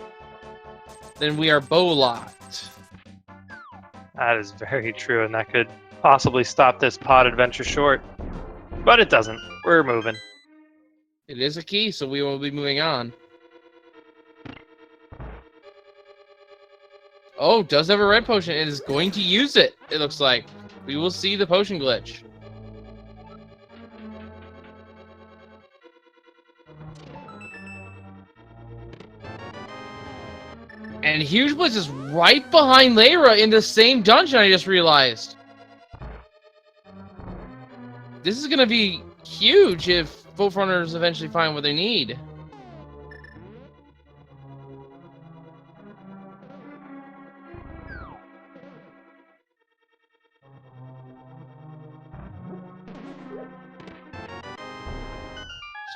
then we are bow locked. That is very true, and that could possibly stop this Pod adventure short. But it doesn't. We're moving. It is a key, so we will be moving on. Oh, does have a red potion. It is going to use it, it looks like. We will see the potion glitch. And Huge Blitz is right behind Leyra in the same dungeon, I just realized. This is going to be huge if both runners eventually find what they need.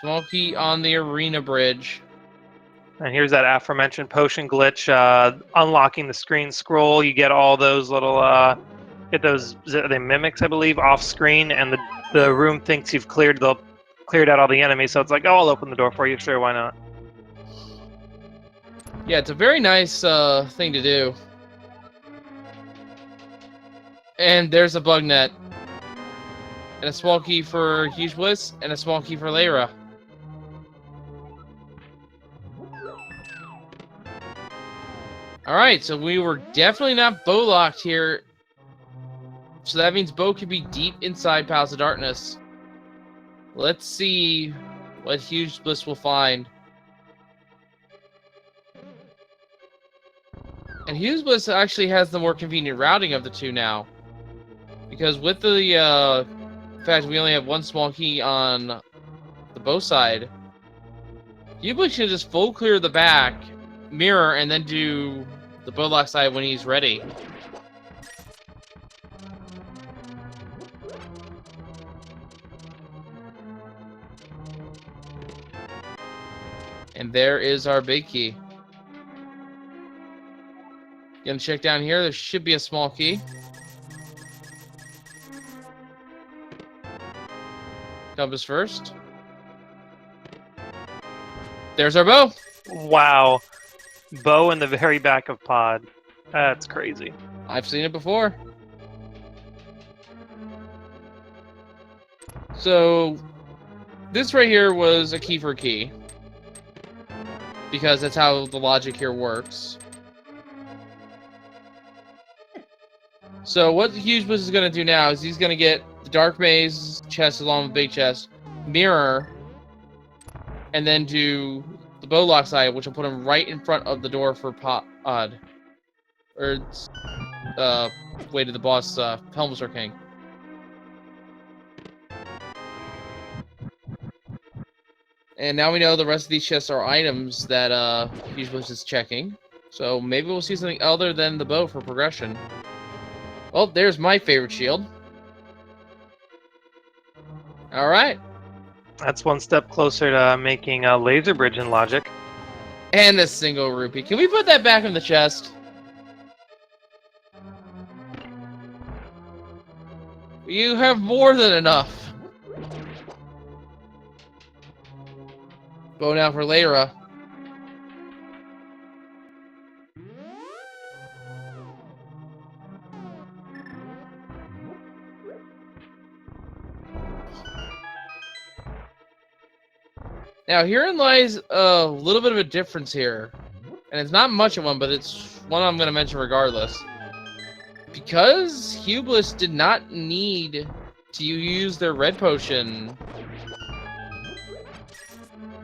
Small key on the arena bridge. And here's that aforementioned potion glitch. Unlocking the screen scroll, you get all those little, get those, they mimics, I believe, off screen, and the room thinks you've cleared out all the enemies, so it's like, oh, I'll open the door for you. Sure, why not? Yeah, it's a very nice thing to do. And there's a bug net. And a small key for Huge Bliss, and a small key for Leyra. Alright, so we were definitely not bow locked here. So that means Bo could be deep inside Palace of Darkness. Let's see what Huge Bliss will find. And imhughbliss actually has the more convenient routing of the two now. Because with the fact we only have one small key on the bow side, imhughbliss should just full clear the back, mirror, and then do the bowlock side when he's ready. And there is our big key. Gonna check down here. There should be a small key. Compass first. There's our bow. Wow. Bow in the very back of pod. That's crazy. I've seen it before. So, this right here was a key for key. Because that's how the logic here works. So what imhughbliss is going to do now is he's going to get the Dark Maze chest along with Big Chest, mirror, and then do the bowlock side, which will put him right in front of the door for pod. Or, way to the boss, Helmsor King. And now we know the rest of these chests are items that imhughbliss is checking. So maybe we'll see something other than the bow for progression. Well, there's my favorite shield. Alright. That's one step closer to making a laser bridge in logic. And a single rupee. Can we put that back in the chest? You have more than enough. Go now for Leyra. Now, herein lies a little bit of a difference here. And it's not much of one, but it's one I'm going to mention regardless. Because imhughbliss did not need to use their red potion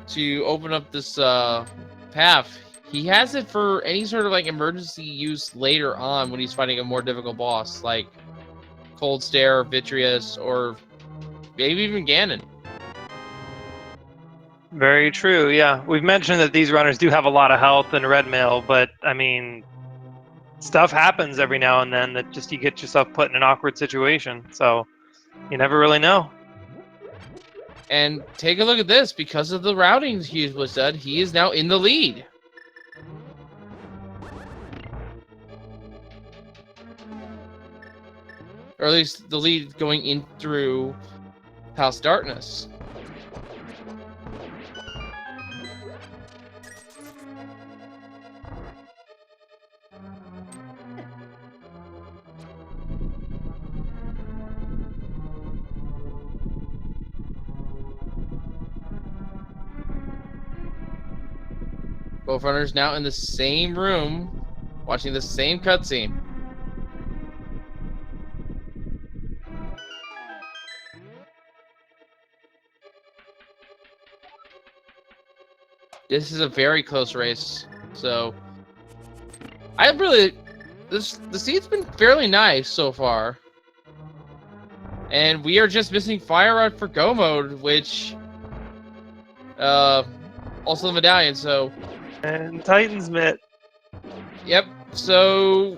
to open up this path, he has it for any sort of like emergency use later on when he's fighting a more difficult boss, like Cold Stare, Vitreous, or maybe even Ganon. Very true, yeah. We've mentioned that these runners do have a lot of health and red mail, but I mean, stuff happens every now and then that just you get yourself put in an awkward situation. So you never really know. And take a look at this. Because of the routing imhughbliss said, he is now in the lead. Or at least the lead going in through House Darkness. Both runners now in the same room, watching the same cutscene. This is a very close race, so the seat's been fairly nice so far. And we are just missing Fire Rod for Go mode, which also the medallion, so And Titan's Mitt. yep, so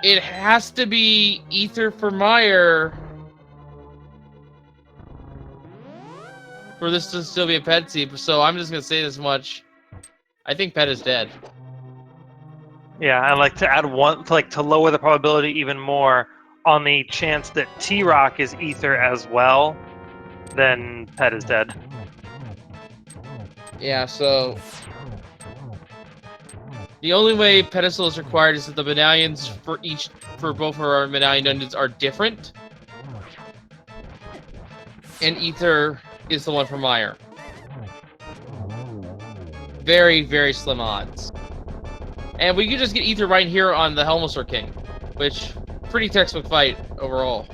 it has to be Ether for Meyer for this to still be a pet seat. So I'm just gonna say this much: I think Pet is dead. Yeah, I'd like to add one, to lower the probability even more on the chance that T-Rock is Ether as well, then Pet is dead. Yeah, so the only way pedestal is required is that the medallions for both of our medallion dungeons are different, and Ether is the one for Meyer. Very, very slim odds. And we could just get Ether right here on the Helmsor King, which pretty textbook fight overall.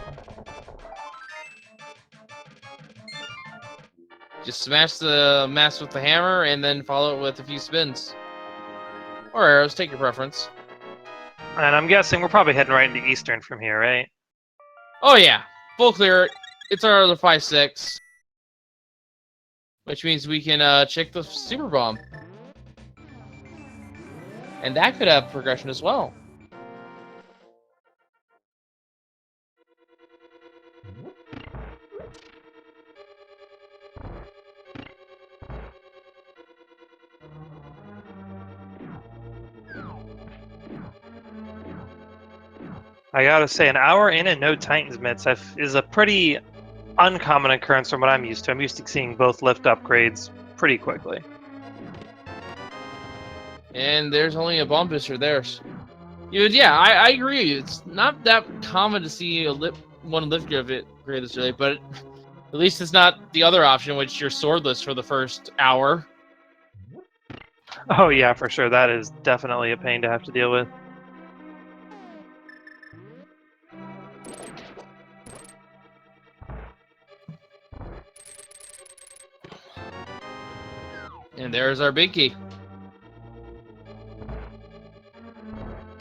Just smash the mask with the hammer and then follow it with a few spins. Or arrows, take your preference. And I'm guessing we're probably heading right into Eastern from here, right? Oh yeah, full clear. It's our other 5-6, which means we can check the super bomb, and that could have progression as well. I gotta say, an hour in and no Titans mitts is a pretty uncommon occurrence from what I'm used to. I'm used to seeing both lift upgrades pretty quickly. And there's only a bomb booster there. Yeah, I agree. It's not that common to see one lift upgrade this early, but at least it's not the other option, which you're swordless for the first hour. Oh yeah, for sure. That is definitely a pain to have to deal with. And there's our big key.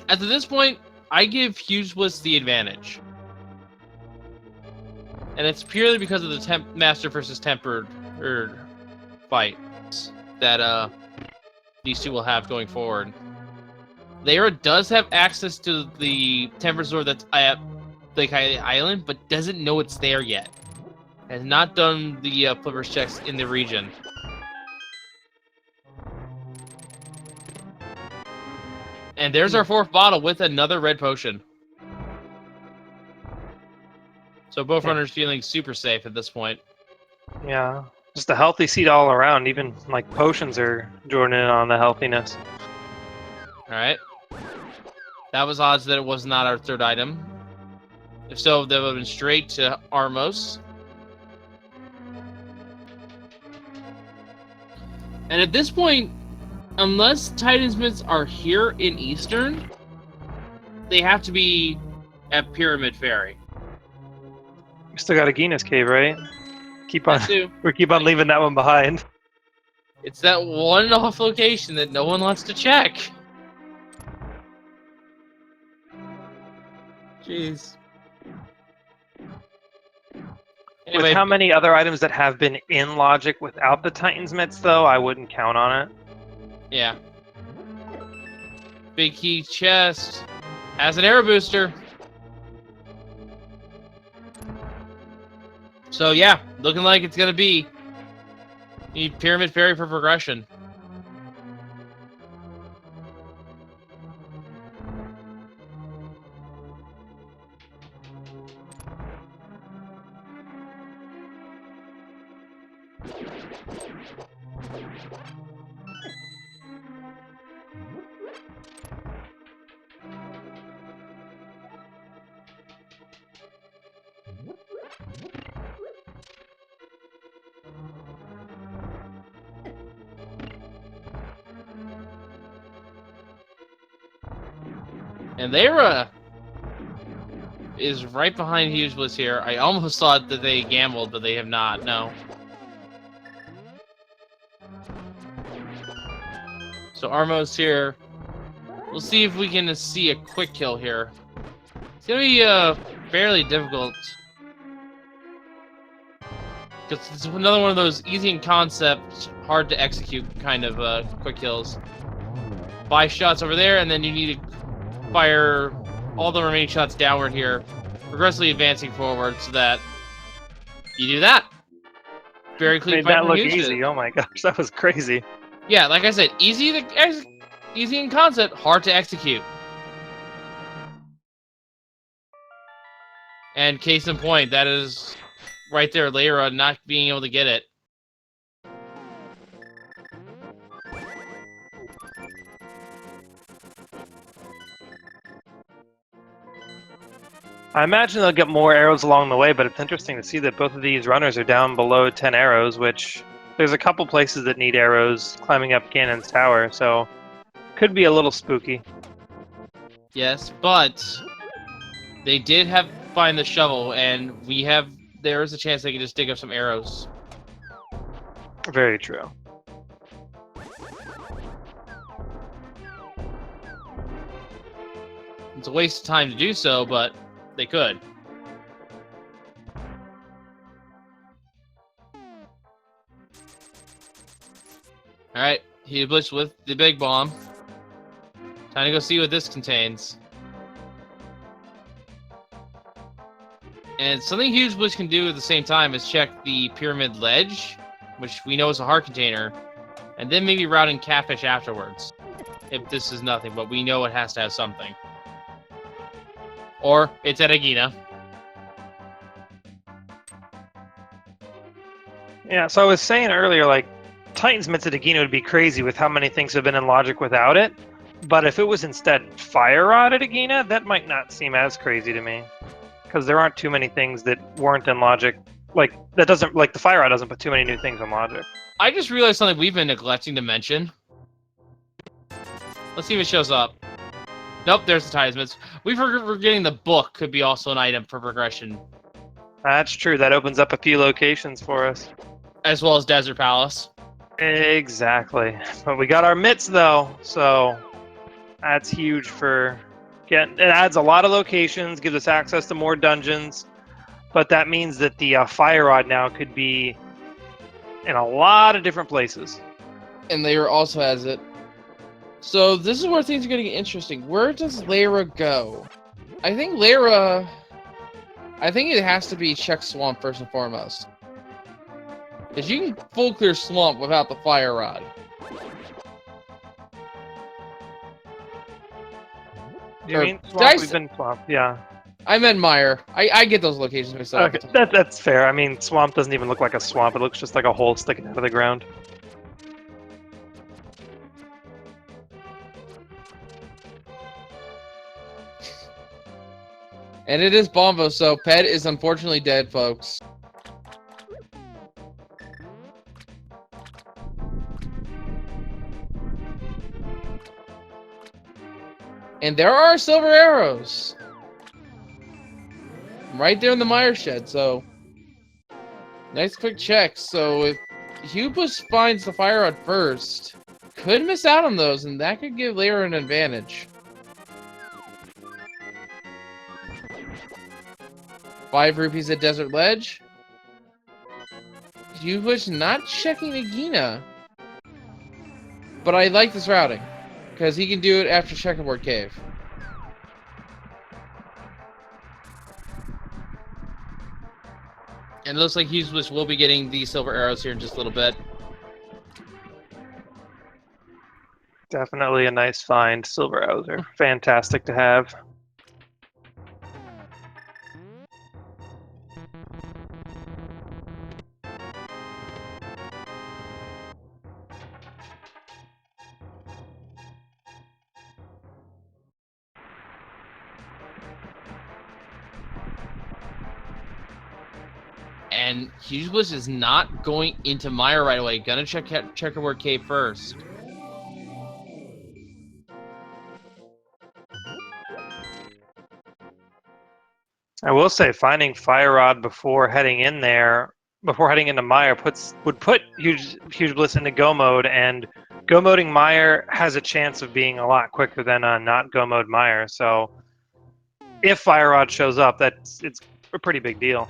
At this point, I give imhughbliss the advantage. And it's purely because of the master versus tempered fights that these two will have going forward. Leyra does have access to the tempered sword that's at Lake Island, but doesn't know it's there yet. Has not done the flippers checks in the region. And there's our 4th bottle with another red potion. So both runners feeling super safe at this point. Yeah, just a healthy seed all around. Even like potions are joining in on the healthiness. All right. That was odds that it was not our 3rd item. If so, that would have been straight to Armos. And at this point, unless Titan's mitts are here in Eastern, they have to be at Pyramid Ferry. We still got a Genis Cave, right? We keep on leaving that one behind. It's that one off location that no one wants to check. Jeez. Anyway, with how many other items that have been in Logic without the Titan's mitts, though, I wouldn't count on it. Yeah. Big key chest has an arrow booster. So yeah, looking like it's gonna be need Pyramid Ferry for progression. And Leyra is right behind imhughbliss here. I almost thought that they gambled, but they have not. No. So Armo's here. We'll see if we can see a quick kill here. It's gonna be fairly difficult. Because it's another one of those easy in concept, hard to execute kind of quick kills. 5 shots over there, and then you need to fire all the remaining shots downward here, progressively advancing forward so that you do that. Very clean. Made that look easy. Oh my gosh, that was crazy. Yeah, like I said, easy in concept, hard to execute. And case in point, that is right there, Leyra not being able to get it. I imagine they'll get more arrows along the way, but it's interesting to see that both of these runners are down below 10 arrows, which there's a couple places that need arrows climbing up Ganon's tower, so could be a little spooky. Yes, but they did find the shovel, and there is a chance they can just dig up some arrows. Very true. It's a waste of time to do so, but they could. Alright, he blitzed with the big bomb. Time to go see what this contains. And something Huge Bliss can do at the same time is check the pyramid ledge, which we know is a heart container, and then maybe route in catfish afterwards. If this is nothing, but we know it has to have something. Or it's at Agina. Yeah, so I was saying earlier, like, Titan's Mitts at Agina would be crazy with how many things have been in logic without it. But if it was instead Fire Rod at Agina, that might not seem as crazy to me. Because there aren't too many things that weren't in logic. Like, that doesn't, like, the Fire Rod doesn't put too many new things in logic. I just realized something we've been neglecting to mention. Let's see if it shows up. Nope, there's the Titan's. We're forgetting the book could be also an item for progression. That's true, that opens up a few locations for us. As well as Desert Palace. Exactly. But we got our mitts, though, so that's huge for getting. It adds a lot of locations, gives us access to more dungeons, but that means that the Fire Rod now could be in a lot of different places. And Leyra also has it. So this is where things are getting interesting. Where does Leyra go? I think Leyra... I think it has to be check Swamp first and foremost. Because you can full clear Swamp without the Fire Rod. You mean Swamp? We've been Swamp, yeah. I meant Mire. I get those locations mixed up. Okay, that's fair. I mean, Swamp doesn't even look like a swamp. It looks just like a hole sticking out of the ground. And it is Bombo, so Pet is unfortunately dead, folks. And there are silver arrows. Right there in the Mire shed, so... Nice quick check. So if Hubris finds the Fire Rod first, could miss out on those, and that could give Leyra an advantage. 5 rupees at Desert Ledge. Hubris not checking Agina. But I like this routing, because he can do it after Checkerboard Cave. And it looks like Hughes will be getting the silver arrows here in just a little bit. Definitely a nice find. Silver arrows are fantastic to have. And Hughes is not going into Mire right away. Gonna check Checkerboard Cave first. I will say, finding Fire Rod before heading in there, before heading into Mire, would put Huge Bliss into Go mode, and Go moding Mire has a chance of being a lot quicker than not Go mode Mire. So, if Fire Rod shows up, it's a pretty big deal.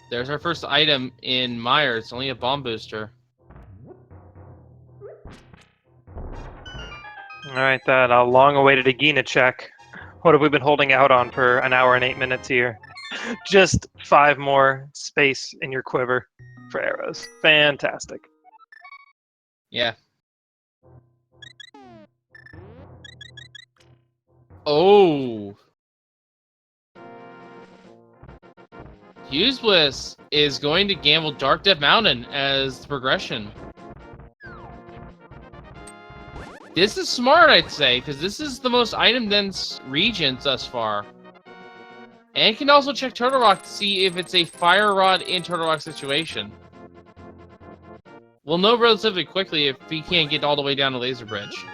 There's our first item in Mire. It's only a bomb booster. All right, that long-awaited Agina check. What have we been holding out on for an hour and 8 minutes here? Just 5 more space in your quiver for arrows. Fantastic. Yeah. Oh. Hughes Bliss is going to gamble Dark Death Mountain as the progression. This is smart, I'd say, because this is the most item-dense region thus far. And can also check Turtle Rock to see if it's a Fire Rod in Turtle Rock situation. We'll know relatively quickly if he can't get all the way down to Laser Bridge.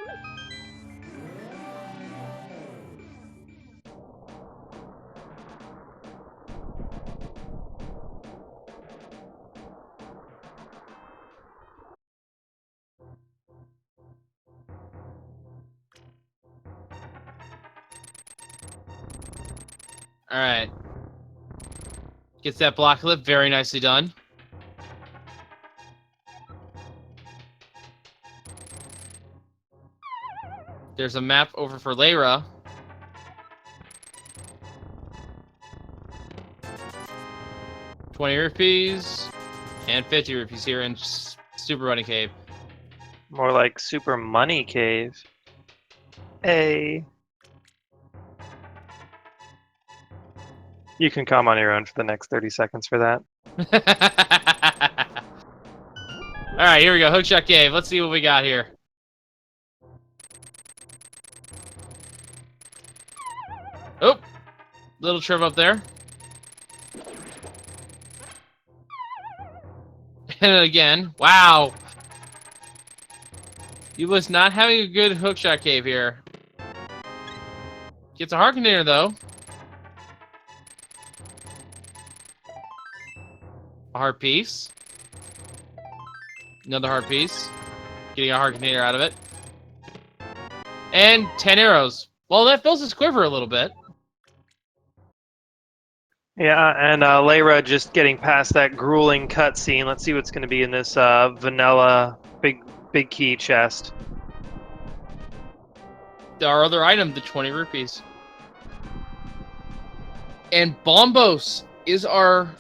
Alright. Gets that block clip. Very nicely done. There's a map over for Leyra. $20 and 50 rupees here in Super Running Cave. More like Super Money Cave. Hey. You can come on your own for the next 30 seconds for that. Alright, here we go. Hookshot Cave. Let's see what we got here. Oh! Little trip up there. And again. Wow! He was not having a good hookshot cave here. Gets a heart container, though. A heart piece. Another heart piece. Getting a heart container out of it. And 10 arrows. Well, that fills his quiver a little bit. Yeah, and Leyra just getting past that grueling cutscene. Let's see what's going to be in this vanilla big key chest. Our other item, the 20 rupees. And Bombos is our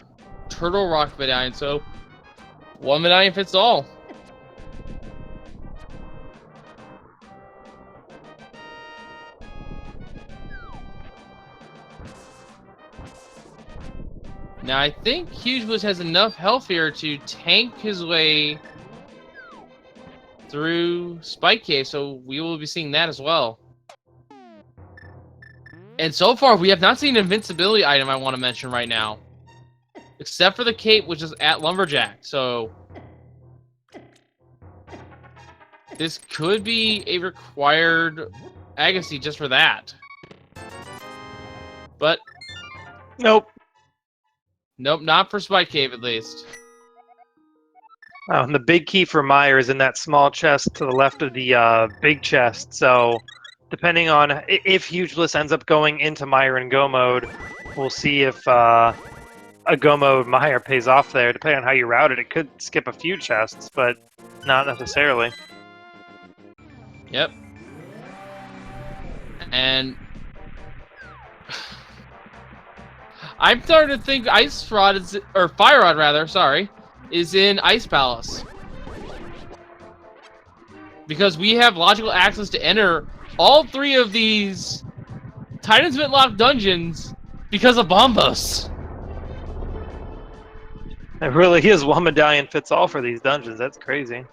Turtle Rock medallion, so one medallion fits all. Now, I think imhughbliss has enough health here to tank his way through Spike Cave, so we will be seeing that as well. And so far, we have not seen an invincibility item I want to mention right now. Except for the cape, which is at Lumberjack, so this could be a required Agassi just for that. But Nope. Nope, not for Spike Cave at least. Oh, and the big key for Meyer is in that small chest to the left of the big chest. So, depending on if imhughbliss ends up going into Meyer and Go mode, we'll see if a Go mode Meyer pays off there. Depending on how you route it, it could skip a few chests, but not necessarily. Yep. And I'm starting to think Ice Rod is, or Fire Rod rather, sorry, is in Ice Palace. Because we have logical access to enter all three of these Titan's Mint locked dungeons because of Bombos. It really is one medallion fits all for these dungeons. That's crazy.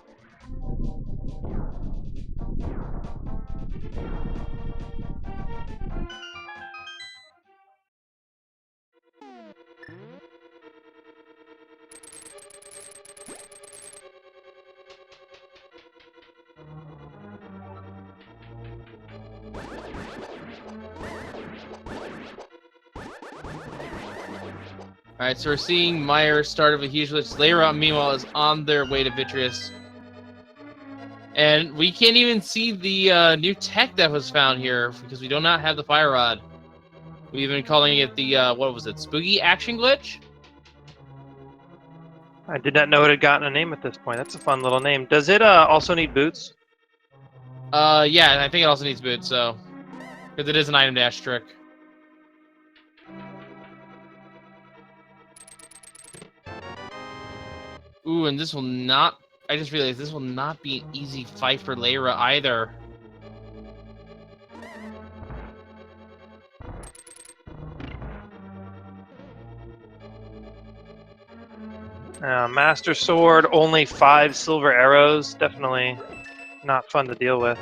Alright, so we're seeing Meyer start of a imhughbliss. Leyra, meanwhile, is on their way to Vitreous. And we can't even see the new tech that was found here because we do not have the Fire Rod. We've been calling it the, what was it, Spooky Action Glitch? I did not know it had gotten a name at this point. That's a fun little name. Does it also need boots? Yeah, I think it also needs boots, so. Because it is an item dash trick. Ooh, and this will not... I just realized this will not be an easy fight for Leyra either. Master Sword, only 5 silver arrows. Definitely not fun to deal with.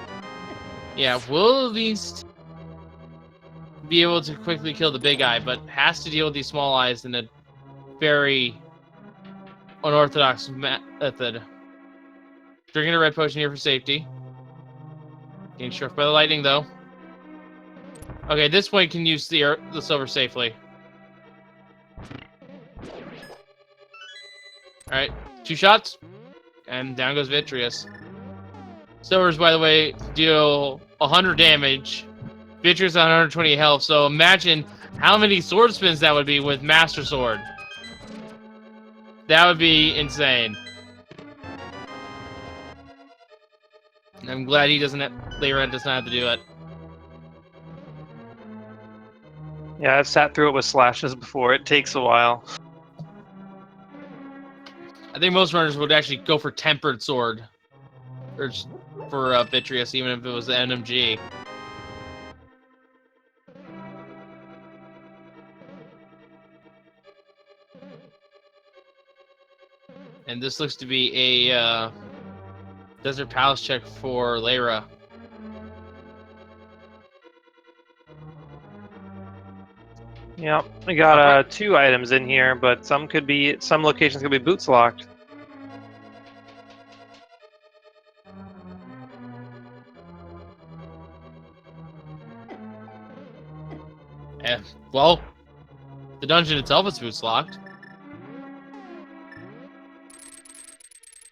Yeah, will at least be able to quickly kill the big eye, but has to deal with these small eyes in a very unorthodox method. Drinking a red potion here for safety. Getting struck by the lightning, though. Okay, this point can use the silver safely. Alright, 2 shots, and down goes Vitreous. Silvers, by the way, deal 100 damage. Vitreous on 120 health, so imagine How many sword spins that would be with Master Sword? That would be insane. I'm glad he doesn't. Leyra does not have to do it. Yeah, I've sat through it with slashes before. It takes a while. I think most runners would actually go for Tempered Sword. Or for Vitreous, even if it was the NMG. And this looks to be a Desert Palace check for Leyra. Yep, we got 2 items in here, but some locations could be boots locked. Well, the dungeon itself is boots locked.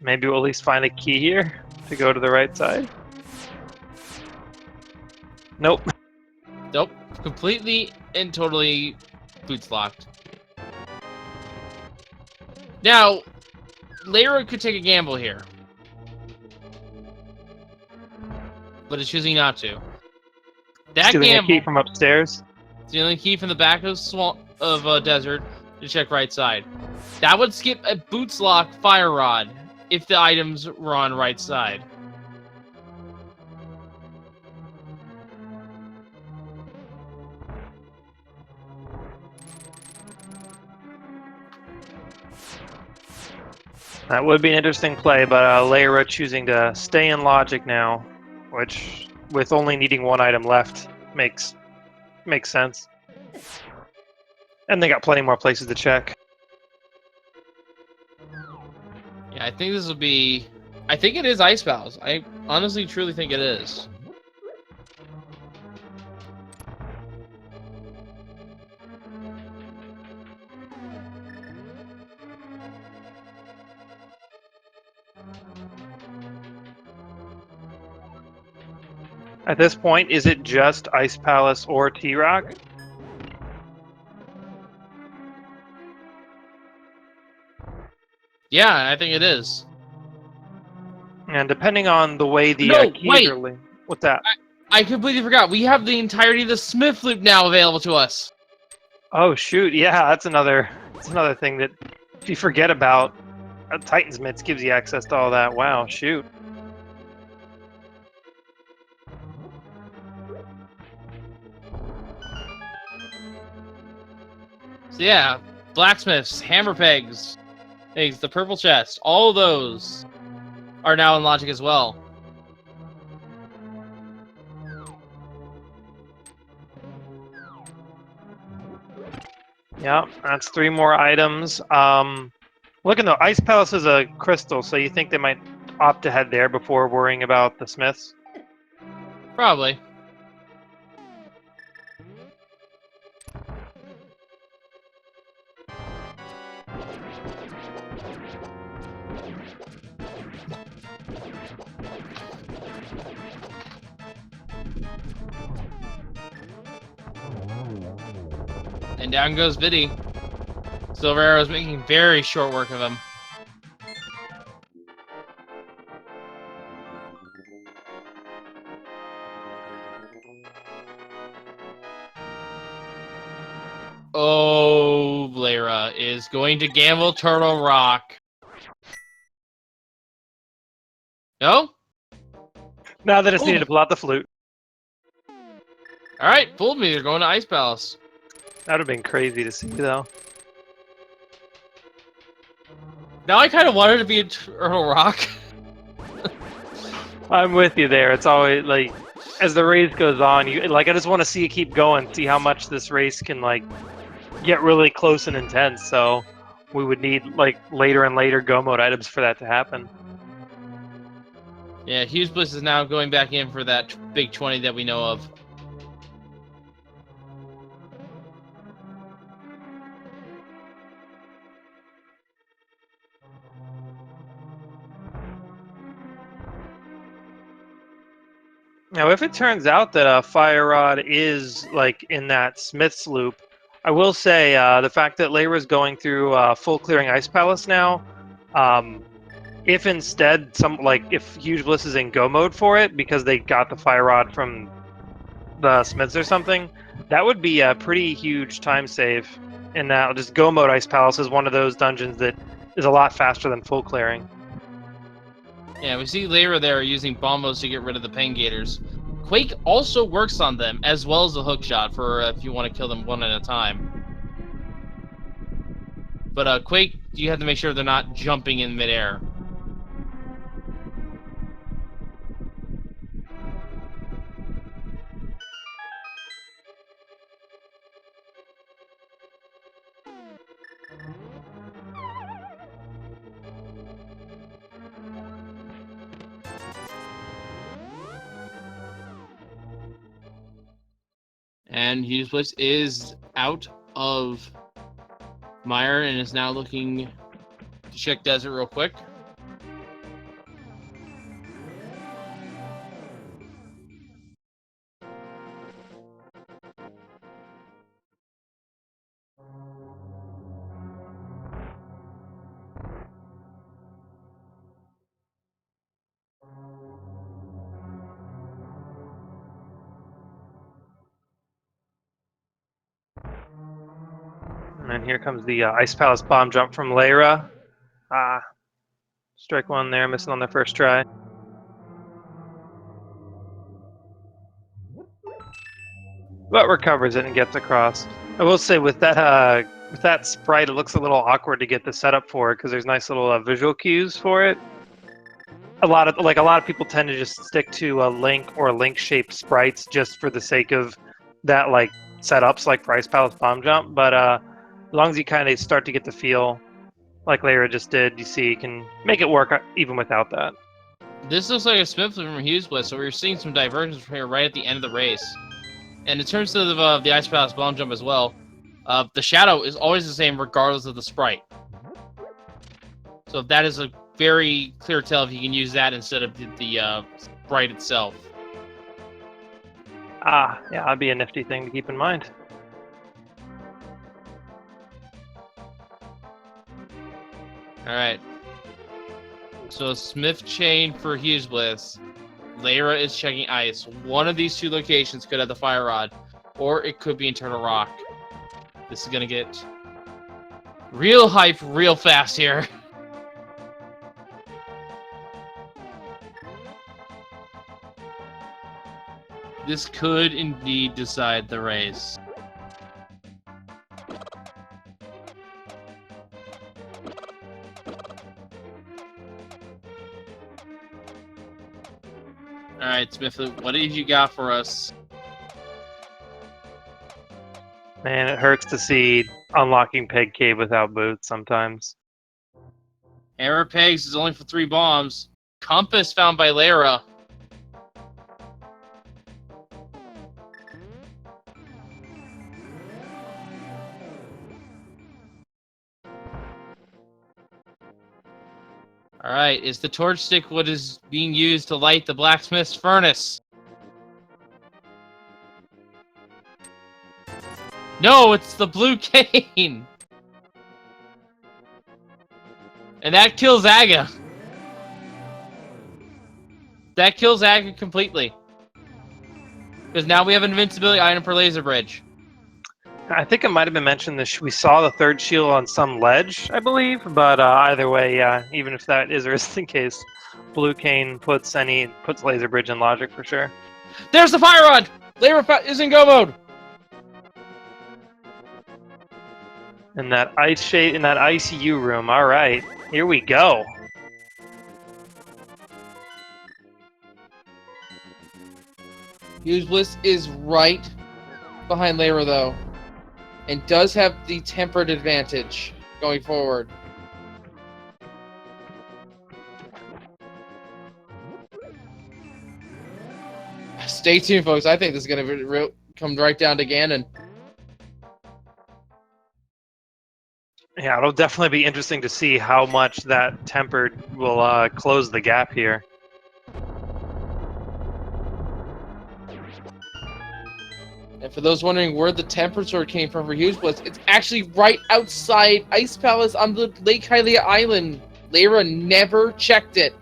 Maybe we'll at least find a key here to go to the right side. Nope. Nope. Completely and totally boots locked. Now, Leyra could take a gamble here. But is choosing not to. That Stealing gamble a key from upstairs. stealing a key from the back of desert to check right side. That would skip a boots lock fire rod if the items were on right side. That would be an interesting play, but Leyra choosing to stay in logic now, which, with only needing 1 item left, makes sense. And they got plenty more places to check. Yeah, I think this will be... I think it is Ice Palace. I honestly, truly think it is. At this point, is it just Ice Palace or T-Rock? Yeah, I think it is. And depending on the way the No, keys wait! are linked... What's that? I completely forgot. We have the entirety of the Smith Loop now available to us. Oh shoot! Yeah, that's another thing that if you forget about, Titan's Mitts gives you access to all that. Wow, shoot! So yeah, blacksmiths, hammer pegs, things, the purple chest, all of those are now in logic as well. Yeah, that's 3 more items. Looking though, Ice Palace is a crystal, so you think they might opt to head there before worrying about the smiths? Probably. And down goes Viddy. Silver Arrow's making very short work of him. Oh, Leyra is going to gamble Turtle Rock. No? Now that it's Ooh. needed to pull out the flute. Alright, fooled me. They're going to Ice Palace. That would have been crazy to see, though. Now I kind of wanted to be a Turtle Rock. I'm with you there. It's always like, as the race goes on, I just want to see it keep going, see how much this race can get really close and intense. So we would need later and later go mode items for that to happen. Yeah, imhughbliss is now going back in for that big 20 that we know of. Now, if it turns out that a fire rod is in that Smith's loop, I will say the fact that Leyra's going through full clearing Ice Palace now. If instead if Huge Bliss is in go mode for it because they got the fire rod from the Smiths or something, that would be a pretty huge time save. And now just go mode Ice Palace is one of those dungeons that is a lot faster than full clearing. Yeah, we see Leyra there using bombos to get rid of the Pain Gators. Quake also works on them, as well as the hook shot for if you want to kill them one at a time. But Quake, you have to make sure they're not jumping in midair. And Huge Bliss is out of Mire and is now looking to check Desert real quick. And then here comes the Ice Palace bomb jump from Leyra. Strike one there, missing on their first try. But recovers it and gets across. I will say with that sprite, it looks a little awkward to get the setup for it because there's nice little visual cues for it. A lot of people tend to just stick to Link or Link-shaped sprites just for the sake of that setups like Ice Palace bomb jump. But as long as you kind of start to get the feel, like Leyra just did, you see you can make it work even without that. This looks like a Smith from Huge Bliss, so we're seeing some divergence from here right at the end of the race. And in terms of the Ice Palace bomb jump as well, the shadow is always the same regardless of the sprite. So that is a very clear tell if you can use that instead of the sprite itself. Yeah, that'd be a nifty thing to keep in mind. Alright. So Smith chain for Huge Bliss. Leyra is checking ice. One of these two locations could have the fire rod, or it could be Internal Rock. This is gonna get real hype real fast here. This could indeed decide the race. Alright, Smith, what did you got for us? Man, it hurts to see unlocking Peg Cave without boots sometimes. Hammer Pegs is only for 3 bombs. Compass found by Leyra. Alright, is the torch stick what is being used to light the blacksmith's furnace? No, it's the blue cane! And that kills Aga. That kills Aga completely. Because now we have an invincibility item for Laser Bridge. I think it might have been mentioned that we saw the third shield on some ledge, I believe. But either way, yeah, even if that is or isn't the case, Blue Cane puts Laser Bridge in logic for sure. There's the fire rod! Leyra is in go mode! In that ICU room, all right, here we go. Huge Bliss is right behind Leyra, though, and does have the tempered advantage going forward. Stay tuned, folks. I think this is going to come right down to Ganon. Yeah, it'll definitely be interesting to see how much that tempered will close the gap here. If And for those wondering where the temper sword came from for HughesBliss, it's actually right outside Ice Palace on the Lake Hylia Island. Leyra never checked it.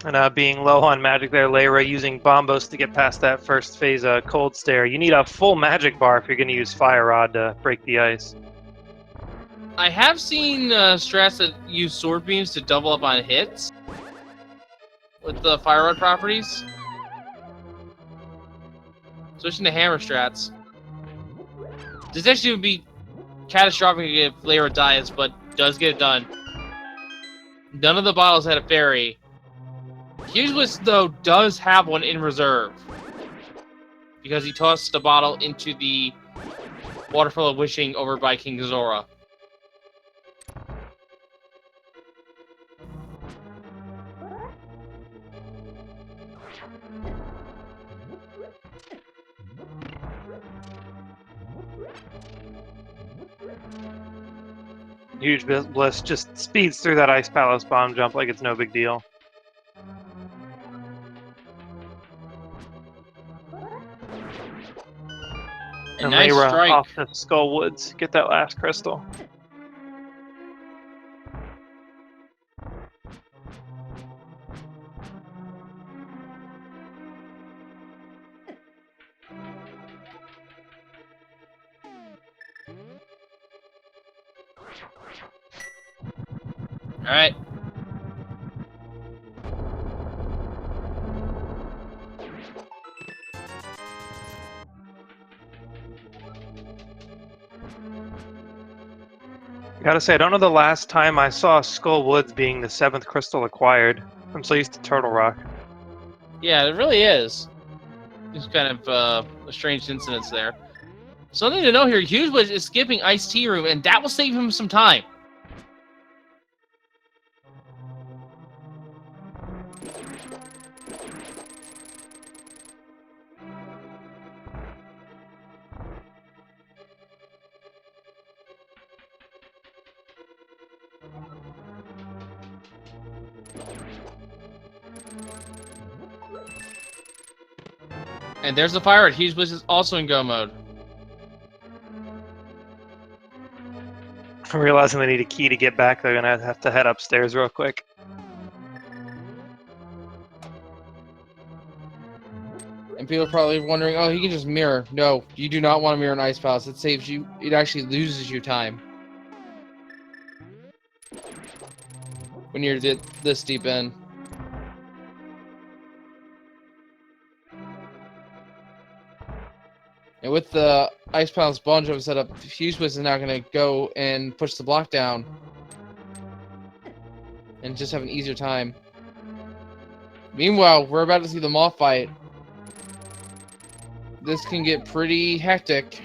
And being low on magic there, Leyra using Bombos to get past that first phase Cold Stare. You need a full magic bar if you're going to use Fire Rod to break the ice. I have seen strats that use sword beams to double up on hits with the Fire Rod properties. Switching to hammer strats. This actually would be catastrophic if Leyra dies, but does get it done. None of the bottles had a fairy. HughesBliss, though, does have one in reserve. Because he tossed the bottle into the Waterfall of Wishing over by King Zora. HughesBliss just speeds through that Ice Palace bomb jump like it's no big deal. And nice Leyra strike. off the Skull Woods. Get that last crystal. Alright. Gotta say, I don't know the last time I saw Skull Woods being the 7th crystal acquired. I'm so used to Turtle Rock. Yeah, it really is. It's kind of a strange incidence there. Something to know here, HughesBliss is skipping Ice Tea Room, and that will save him some time. And there's the fire. HughesBliss is also in go mode. I'm realizing they need a key to get back. They're gonna have to head upstairs real quick. And people are probably wondering, oh, he can just mirror. No, you do not want to mirror an Ice Palace. It saves you. It actually loses you time. When you're this deep in. And with the Ice Palace bomb jump setup, HughesBliss is now going to go and push the block down. And just have an easier time. Meanwhile, we're about to see the moth fight. This can get pretty hectic.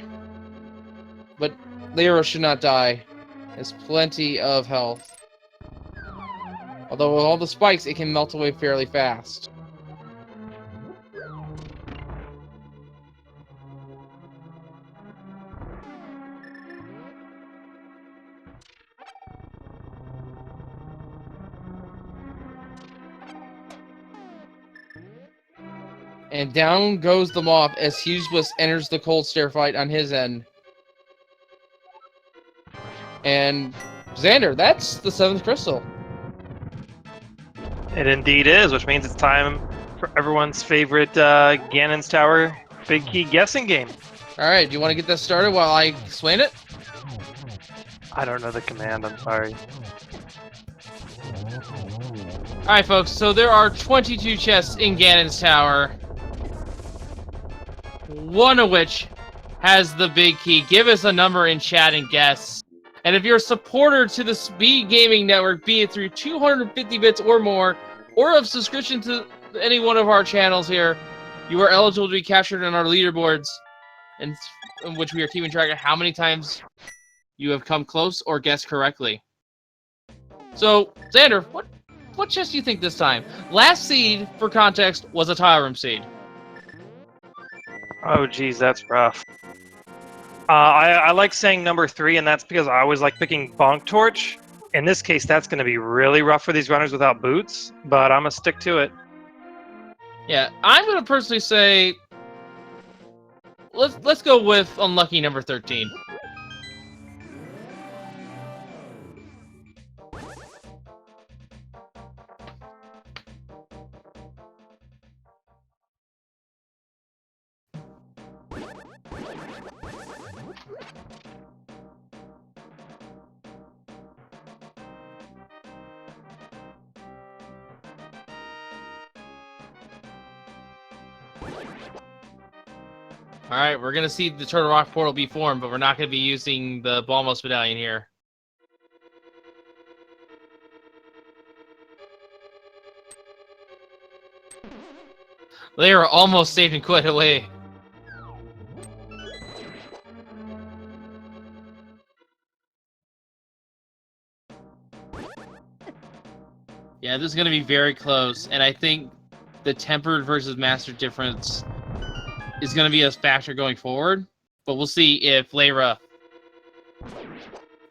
But Leyra should not die. Has plenty of health. Although with all the spikes, it can melt away fairly fast. And down goes the moth as HughesBliss enters the cold stare fight on his end. And Xander, that's the 7th crystal. It indeed is, which means it's time for everyone's favorite Ganon's Tower Big Key guessing game. Alright, do you want to get that started while I explain it? I don't know the command, I'm sorry. Alright, folks, so there are 22 chests in Ganon's Tower. One of which has the big key. Give us a number in chat and guess. And if you're a supporter to the Speed Gaming Network, be it through 250 bits or more, or of subscription to any one of our channels here, You are eligible to be captured in our leaderboards, in which we are keeping track of how many times you have come close or guessed correctly. So, Xander, what chest do you think this time? Last seed, for context, was a tile room seed. Oh, geez, that's rough. I like saying number 3, and that's because I always like picking Bonk Torch. In this case, that's going to be really rough for these runners without boots, but I'm going to stick to it. Yeah, I'm going to personally say, let's go with unlucky number 13. Alright, we're going to see the Turtle Rock portal be formed, but we're not going to be using the Balmos Medallion here. Leyra almost saved and quit away. Yeah, this is going to be very close, and I think the tempered versus master difference is going to be a factor going forward, but we'll see if Leyra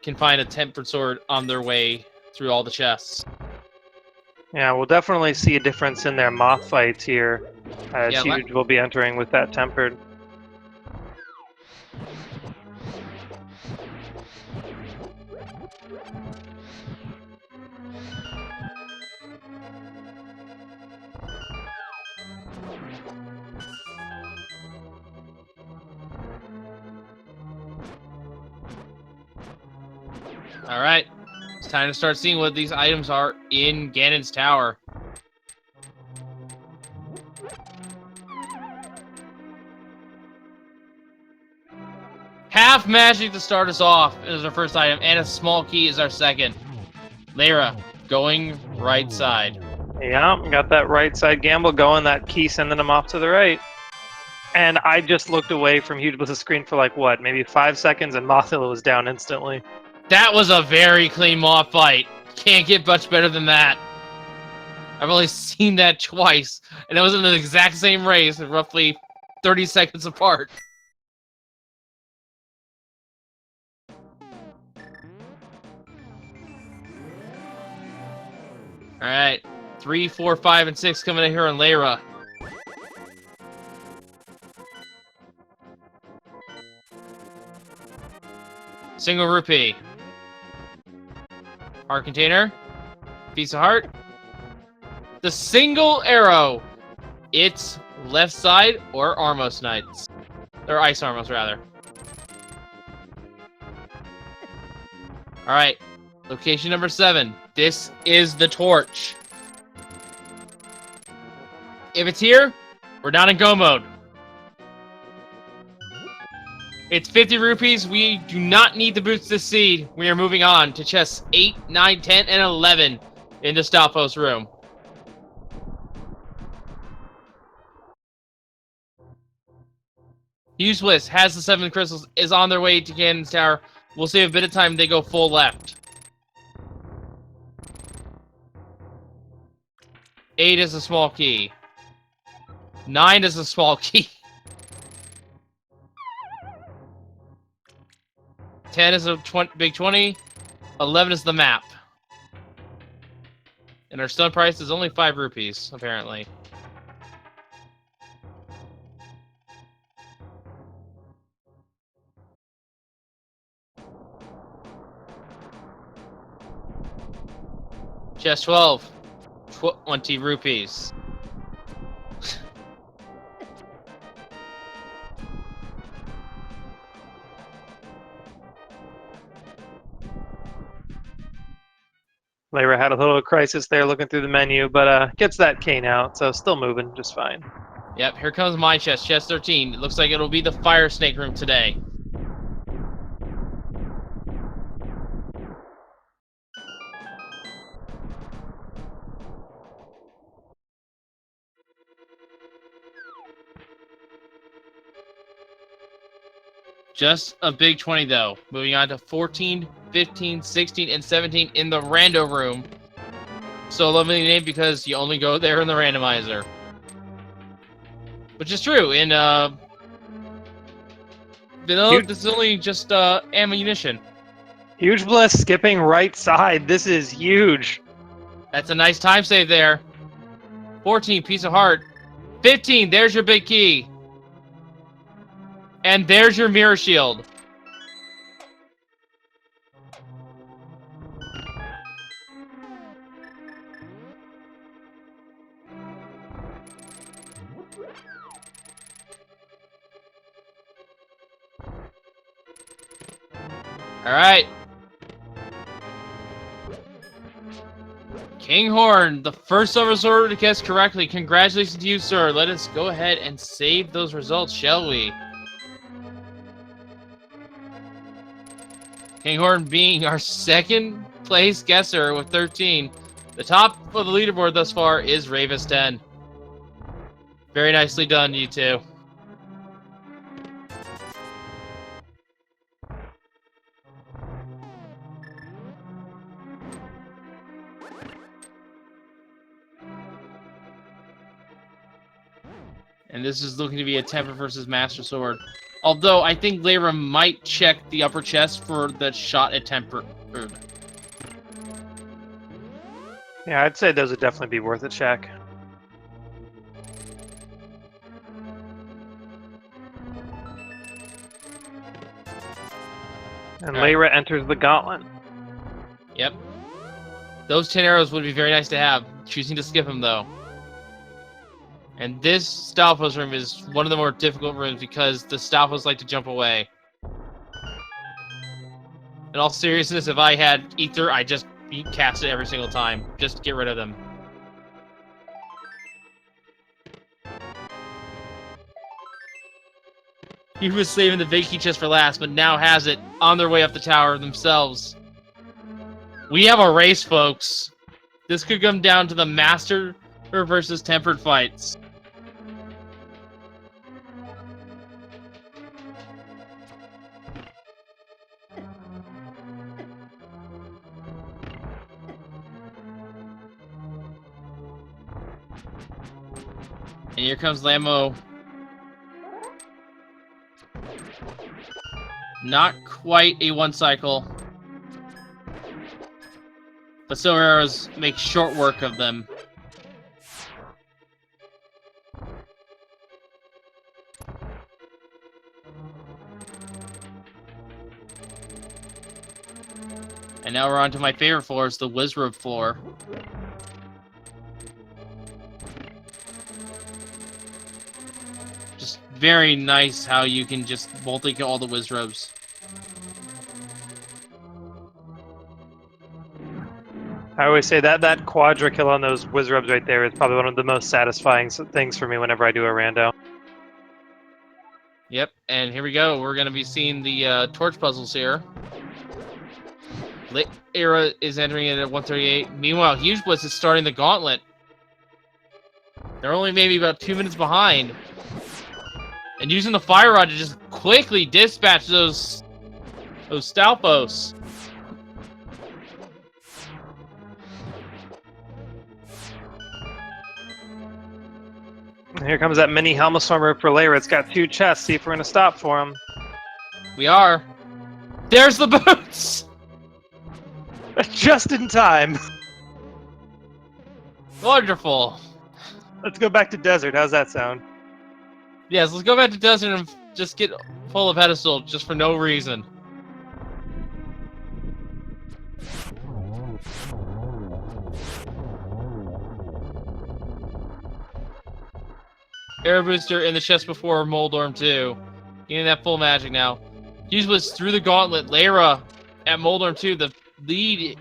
can find a tempered sword on their way through all the chests. Yeah, we'll definitely see a difference in their moth fights here, as Yeah, Huge will be entering with that tempered. Alright, it's time to start seeing what these items are in Ganon's tower. Half magic to start us off is our first item, and a small key is our second. Leyra, going right side. Yeah, got that right side gamble going, that key sending him off to the right. And I just looked away from Huge Bliss's screen for like, what, maybe 5 seconds, and Mothula was down instantly. That was a very clean moth fight. Can't get much better than that. I've only seen that twice, and it was in the exact same race, roughly 30 seconds apart. Alright, 3, 4, 5, and 6 coming in here on Leyra. Single rupee. Heart container. Piece of heart. The single arrow. It's left side or Armos Knights. Or Ice Armos, rather. Alright. Location number 7. This is the torch. If it's here, we're not in go mode. It's 50 rupees. We do not need the boots this seed. We are moving on to chests 8, 9, 10, and 11 in the Stalfos room. Huge Bliss has the 7 crystals, is on their way to Ganon's tower. We'll save a bit of time. They go full left. 8 is a small key. 9 is a small key. 10 is a big 20. 11 is the map. And our stun price is only 5 rupees, apparently. Chest 12. 20 rupees. Leyra had a little crisis there looking through the menu, but gets that cane out, so still moving just fine. Yep, here comes my chest, chest 13. It looks like it'll be the Fire Snake room today. Just a big 20, though. Moving on to 14, 15, 16, and 17 in the rando room. So lovely name because you only go there in the randomizer. Which is true. In vanilla, this is only just ammunition. Huge Bliss skipping right side. This is huge. That's a nice time save there. 14, piece of heart. 15, there's your big key. And there's your mirror shield. Alright. Kinghorn, the first silver sword to guess correctly. Congratulations to you, sir. Let us go ahead and save those results, shall we? Kinghorn being our second place guesser with 13. The top of the leaderboard thus far is Ravis 10. Very nicely done, you two. And this is looking to be a Temper versus Master Sword. Although, I think Leyra might check the upper chest for the shot at Temper. Yeah, I'd say those would definitely be worth a check. And Leyra enters the gauntlet. Yep. Those 10 arrows would be very nice to have. Choosing to skip them, though. And this Stalfos room is one of the more difficult rooms because the Stalfos like to jump away. In all seriousness, if I had Ether, I'd just cast it every single time. Just to get rid of them. He was saving the big key chest for last, but now has it on their way up the tower themselves. We have a race, folks. This could come down to the Master versus Tempered fights. And here comes Lammo. Not quite a one cycle. But silver arrows make short work of them. And now we're on to my favorite floor, it's the Wizrobe floor. Just very nice how you can just multi-kill all the Wizrobes. I always say that quadra kill on those Wizrobes right there is probably one of the most satisfying things for me whenever I do a rando. Yep, and here we go. We're going to be seeing the torch puzzles here. Leyra is entering it at 138. Meanwhile, Huge Bliss is starting the gauntlet. They're only maybe about 2 minutes behind. And using the fire rod to just quickly dispatch those Stalfos. Here comes that mini Helmastormer for Leyra. It's got 2 chests. See if we're going to stop for him. We are. There's the boots! Just in time. Wonderful. Let's go back to desert. How's that sound? Yes, let's go back to desert and just get full of pedestal just for no reason. Air booster in the chest before Moldorm 2. Getting that full magic now. Huge Bliss through the gauntlet. Leyra at Moldorm 2. The lead,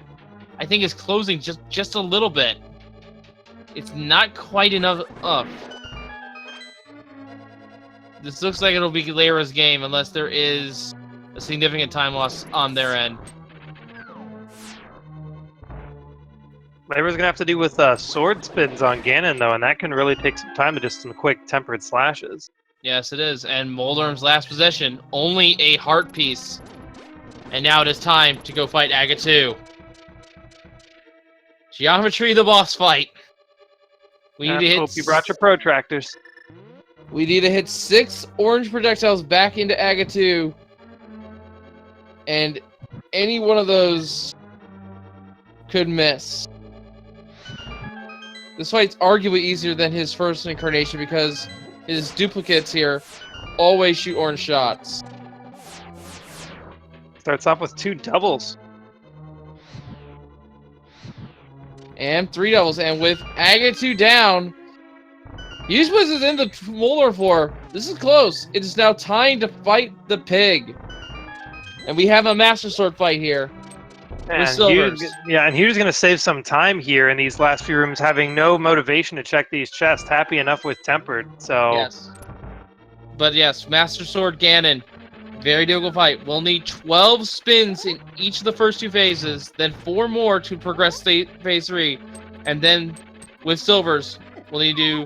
I think, is closing just a little bit. It's not quite enough up. This looks like it'll be Leyra's game unless there is a significant time loss on their end. Leyra's gonna have to deal with sword spins on Ganon though, and that can really take some time to just some quick tempered slashes. Yes, it is. And Moldorm's last possession, only a heart piece. And now it is time to go fight Aga 2. Geometry the boss fight. We need to hit. Hope you brought your protractors. We need to hit 6 orange projectiles back into Aga 2. And any one of those could miss. This fight's arguably easier than his first incarnation because his duplicates here always shoot orange shots. Starts off with 2 doubles. And 3 doubles. And with Aga 2 down, Useless is in the Molar floor. This is close. It is now time to fight the pig. And we have a Master Sword fight here. And Hugh's going to save some time here in these last few rooms, having no motivation to check these chests. Happy enough with Tempered, so... Yes. But yes, Master Sword Ganon. Very difficult fight. We'll need 12 spins in each of the first 2 phases, then 4 more to progress phase 3. And then, with Silvers, we'll need to do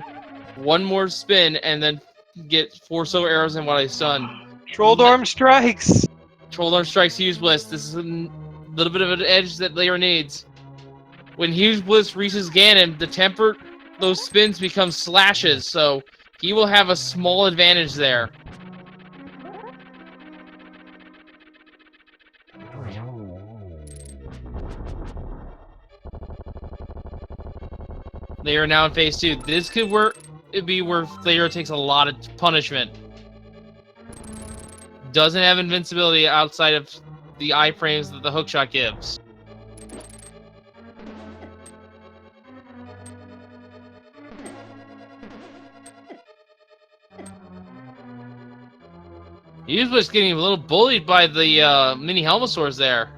1 more spin and then get 4 silver arrows in while I stun. Trolldorm strikes! Trolldorm strikes Hughes Bliss. This is a little bit of an edge that Leyra needs. When Hughes Bliss reaches Ganon, the temper, those spins become slashes, so he will have a small advantage there. They are now in phase 2. This could be where Leyra takes a lot of punishment. Doesn't have invincibility outside of the iframes that the hookshot gives. He was getting a little bullied by the mini Helmosaurs there.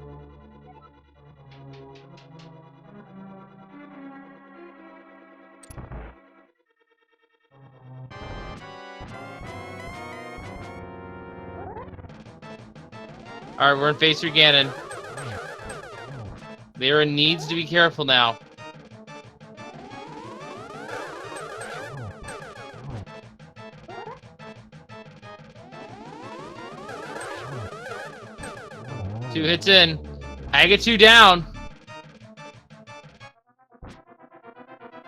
Alright, we're in phase 3 Ganon. Leyra needs to be careful now. Two hits in. Aga 2 down.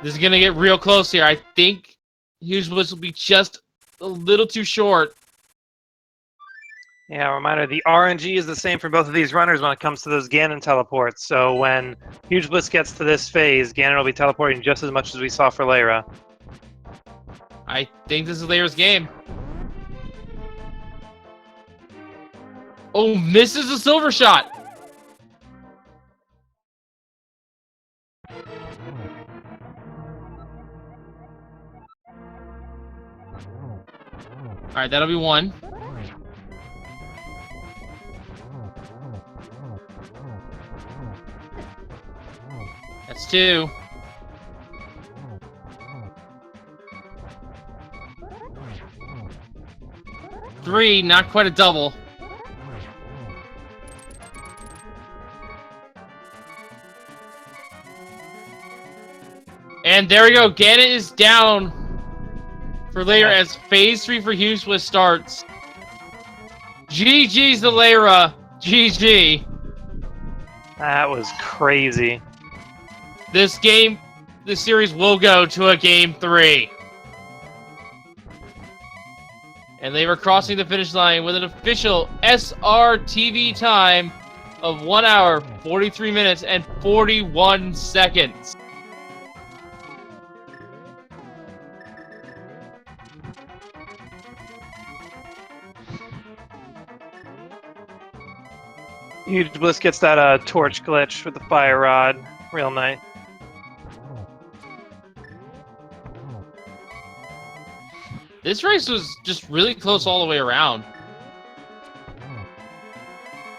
This is going to get real close here. I think Hughes Bliss will be just a little too short. Yeah, reminder, the RNG is the same for both of these runners when it comes to those Ganon teleports. So when Huge Bliss gets to this phase, Ganon will be teleporting just as much as we saw for Leyra. I think this is Leyra's game. Oh, misses a silver shot! Alright, that'll be 1. That's 2. Three, not quite a double. And there we go. Ganon is down for Leyra as phase 3 for Hughes Bliss starts. GG's the Leyra. GG. That was crazy. This series will go to a game 3. And they were crossing the finish line with an official SRTV time of 1 hour, 43 minutes, and 41 seconds. Huge Bliss gets that torch glitch with the fire rod. Real nice. This race was just really close all the way around.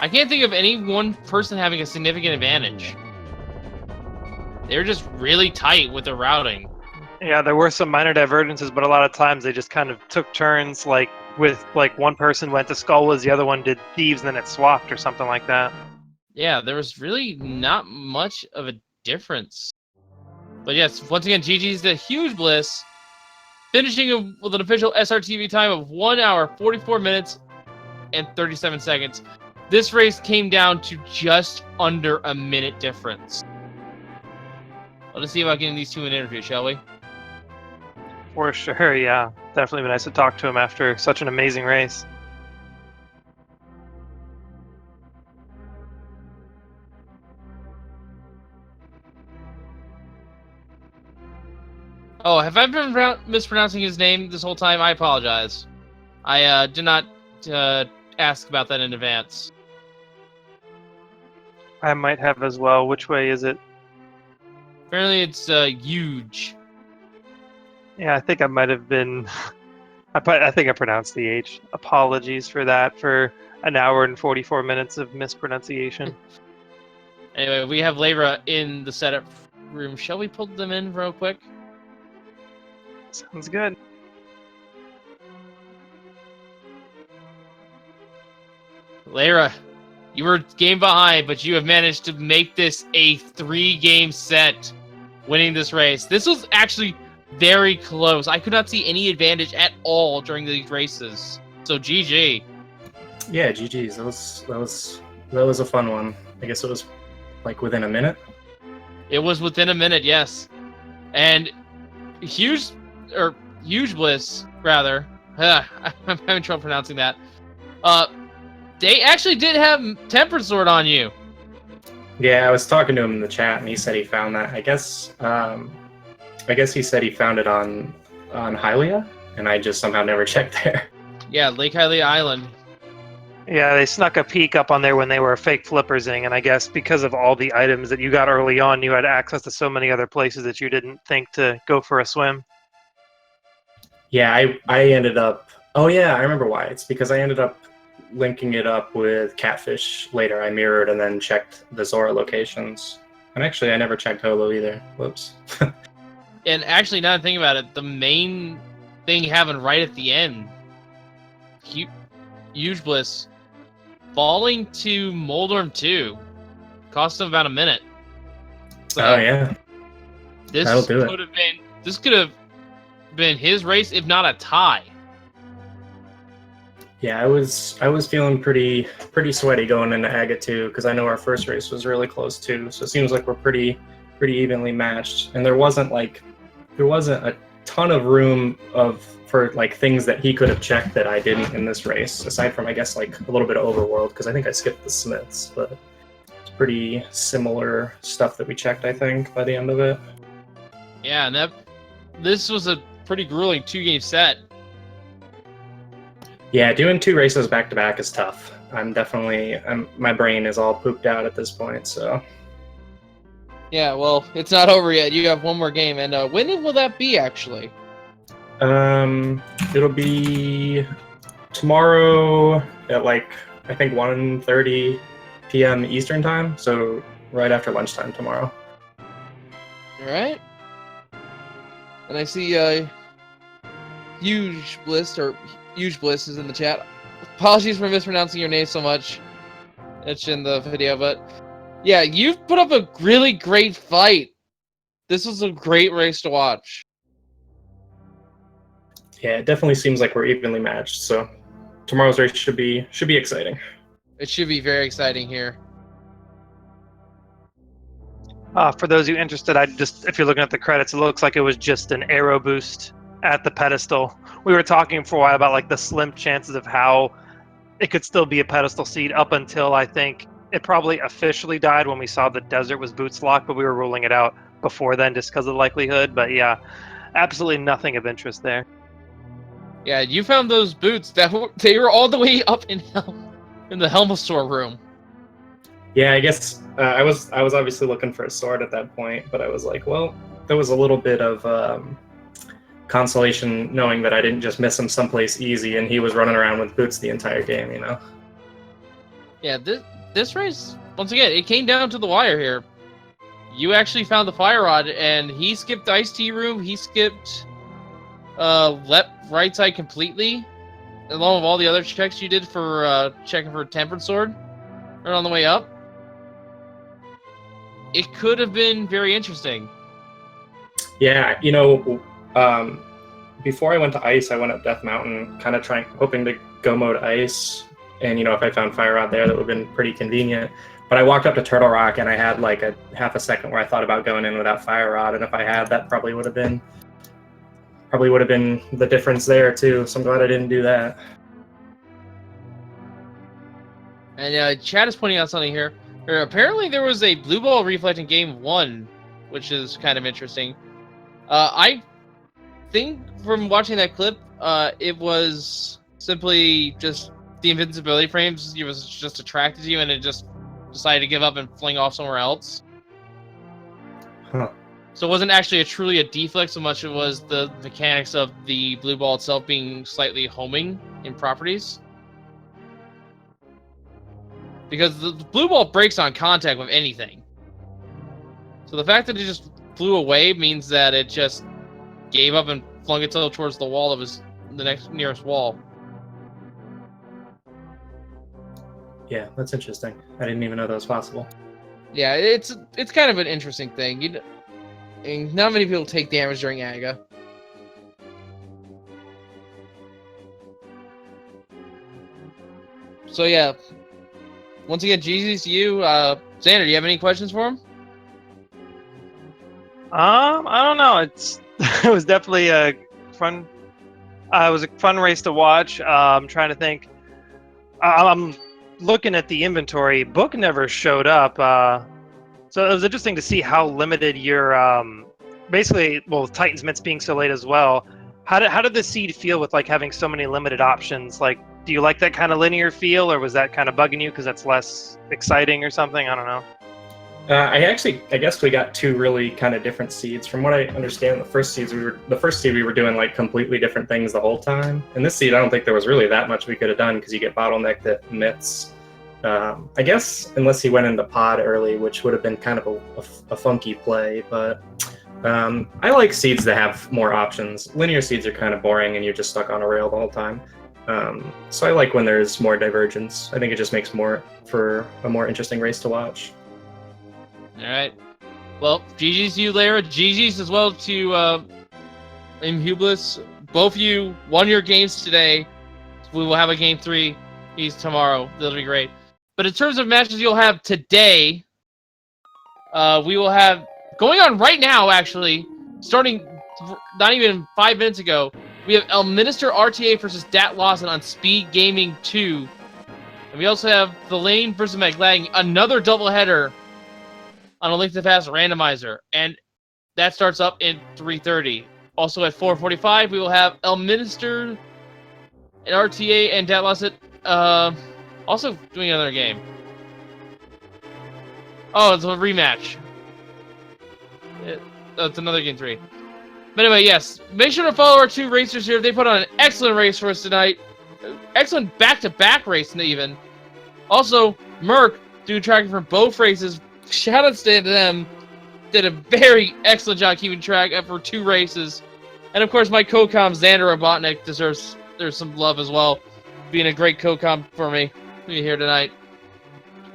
I can't think of any one person having a significant advantage. They were just really tight with the routing. Yeah, there were some minor divergences, but a lot of times they just kind of took turns, like one person went to Skullwoods, the other one did Thieves, and then it swapped or something like that. Yeah, there was really not much of a difference. But yes, once again, GG's the Huge Bliss. finishing with an official SRTV time of 1 hour, 44 minutes, and 37 seconds. This race came down to just under a minute difference. Let's see about getting these two in an interview, shall we? For sure, yeah. Definitely be nice to talk to him after such an amazing race. Oh, have I been mispronouncing his name this whole time? I apologize. I did not ask about that in advance. I might have as well. Which way is it? Apparently it's huge. Yeah, I think I might have been... I think I pronounced the H. Apologies for that, for an hour and 44 minutes of mispronunciation. Anyway, we have Leyra in the setup room. Shall we pull them in real quick? Sounds good. Leyra, you were game behind, but you have managed to make this a 3-game set, winning this race. This was actually very close. I could not see any advantage at all during these races. So GG. Yeah, GG's. That was a fun one. I guess it was like within a minute. It was within a minute, yes. And Huge Bliss, rather. I'm having trouble pronouncing that. They actually did have Tempered Sword on you. Yeah, I was talking to him in the chat, and he said he found that. I guess he said he found it on Hylia, and I just somehow never checked there. Yeah, Lake Hylia Island. Yeah, they snuck a peek up on there when they were fake flippersing, and I guess because of all the items that you got early on, you had access to so many other places that you didn't think to go for a swim. Yeah, I ended up... Oh yeah, I remember why. It's because I ended up linking it up with Catfish later. I mirrored and then checked the Zora locations. And actually, I never checked Holo either. Whoops. And actually, now that I think about it, the main thing happened right at the end. Huge Bliss falling to Moldorm 2 cost him about a minute. So Oh yeah, that'll do it. This could have been his race, if not a tie. Yeah, I was feeling pretty sweaty going into Aga 2 because I know our first race was really close too. So it seems like we're pretty evenly matched, and there wasn't a ton of room for like things that he could have checked that I didn't in this race, aside from I guess like a little bit of Overworld because I think I skipped the Smiths, but it's pretty similar stuff that we checked I think by the end of it. Yeah, and this was a pretty grueling 2-game set. Yeah, doing 2 races back to back is tough. My brain is all pooped out at this point, so. Yeah, well, it's not over yet. You have one more game, and when will that be, actually? It'll be tomorrow at like, I think 1:30 p.m. Eastern time, so right after lunchtime tomorrow. Alright. And I see, Huge Bliss is in the chat. Apologies for mispronouncing your name so much. It's in the video, but yeah, you've put up a really great fight. This was a great race to watch. Yeah, it definitely seems like we're evenly matched, so tomorrow's race should be exciting. It should be very exciting here. For those of you interested, if you're looking at the credits, it looks like it was just an aero boost at the pedestal. We were talking for a while about like the slim chances of how it could still be a pedestal seed up until I think it probably officially died when we saw the desert was boots locked, but we were ruling it out before then just because of the likelihood. But yeah, absolutely nothing of interest there. Yeah, you found those boots they were all the way up in the Helmosaur room. Yeah, I guess I was obviously looking for a sword at that point, but I was like, well, there was a little bit of consolation knowing that I didn't just miss him someplace easy, and he was running around with boots the entire game, you know. Yeah, this race, once again, it came down to the wire here. You actually found the fire rod, and he skipped the iced tea room. He skipped right side completely, along with all the other checks you did for checking for Tempered Sword, right on the way up. It could have been very interesting. Yeah, you know, before I went to ice, I went up Death Mountain, kind of hoping to go mode ice. And if I found Fire Rod there, that would have been pretty convenient. But I walked up to Turtle Rock, and I had like a half a second where I thought about going in without Fire Rod. And if I had, that probably would have been the difference there too. So I'm glad I didn't do that. And Chad is pointing out something here. Apparently, there was a blue ball reflect in Game 1, which is kind of interesting. I think from watching that clip, it was simply just the invincibility frames. It was just attracted to you, and it just decided to give up and fling off somewhere else. Huh. So it wasn't actually truly a deflect so much as it was the mechanics of the blue ball itself being slightly homing in properties. Because the blue ball breaks on contact with anything. So the fact that it just flew away means that it just gave up and flung itself towards the wall that was the nearest wall. Yeah, that's interesting. I didn't even know that was possible. Yeah, it's kind of an interesting thing. And not many people take damage during AGA. So yeah, once again, GG's to you. Xander, do you have any questions for him? I don't know. It was definitely a fun. It was a fun race to watch. I'm trying to think. I'm looking at the inventory. Book never showed up. So it was interesting to see how limited your basically, well, Titan's Mitts being so late as well. How did the seed feel with like having so many limited options? Like, do you like that kind of linear feel, or was that kind of bugging you because that's less exciting or something? I don't know. I guess we got two really kind of different seeds. From what I understand, the first seed we were doing like completely different things the whole time. And this seed, I don't think there was really that much we could have done because you get bottlenecked at Mitts. I guess unless he went into pod early, which would have been kind of a funky play. But I like seeds that have more options. Linear seeds are kind of boring and you're just stuck on a rail the whole time. So I like when there's more divergence. I think it just makes for a more interesting race to watch. All right. Well, GG's to you, Leyra. GG's as well to imhughbliss. Both of you won your games today. We will have a game 3 tomorrow. That'll be great. But in terms of matches you'll have today, we will have going on right now, actually, starting not even 5 minutes ago, we have Elminister RTA versus Dat Lawson on Speed Gaming 2. And we also have The Lane versus McLagging, another doubleheader on a Link to the Past randomizer. And that starts up in 3:30. Also at 4:45, we will have Elminister and RTA and Dat Lawson also doing another game. Oh, it's a rematch. It's another game 3. But anyway, yes. Make sure to follow our 2 racers here. They put on an excellent race for us tonight. Excellent back-to-back race, even. Also, Merc, doing tracking for both races. Shout out to them. Did a very excellent job keeping track for 2 races. And of course, my co-com, Xander Robotnik, deserves some love as well. Being a great co-com for me. Be here tonight.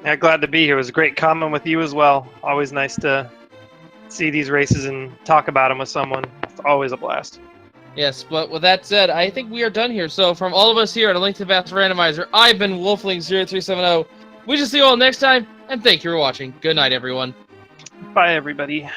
Yeah, glad to be here. It was a great comment with you as well. Always nice to see these races and talk about them with someone. It's always a blast. Yes, but with that said, I think we are done here. So from all of us here at A Link to the Past Randomizer, I've been Wolfling0370. We shall see you all next time, and thank you for watching. Good night, everyone. Bye, everybody.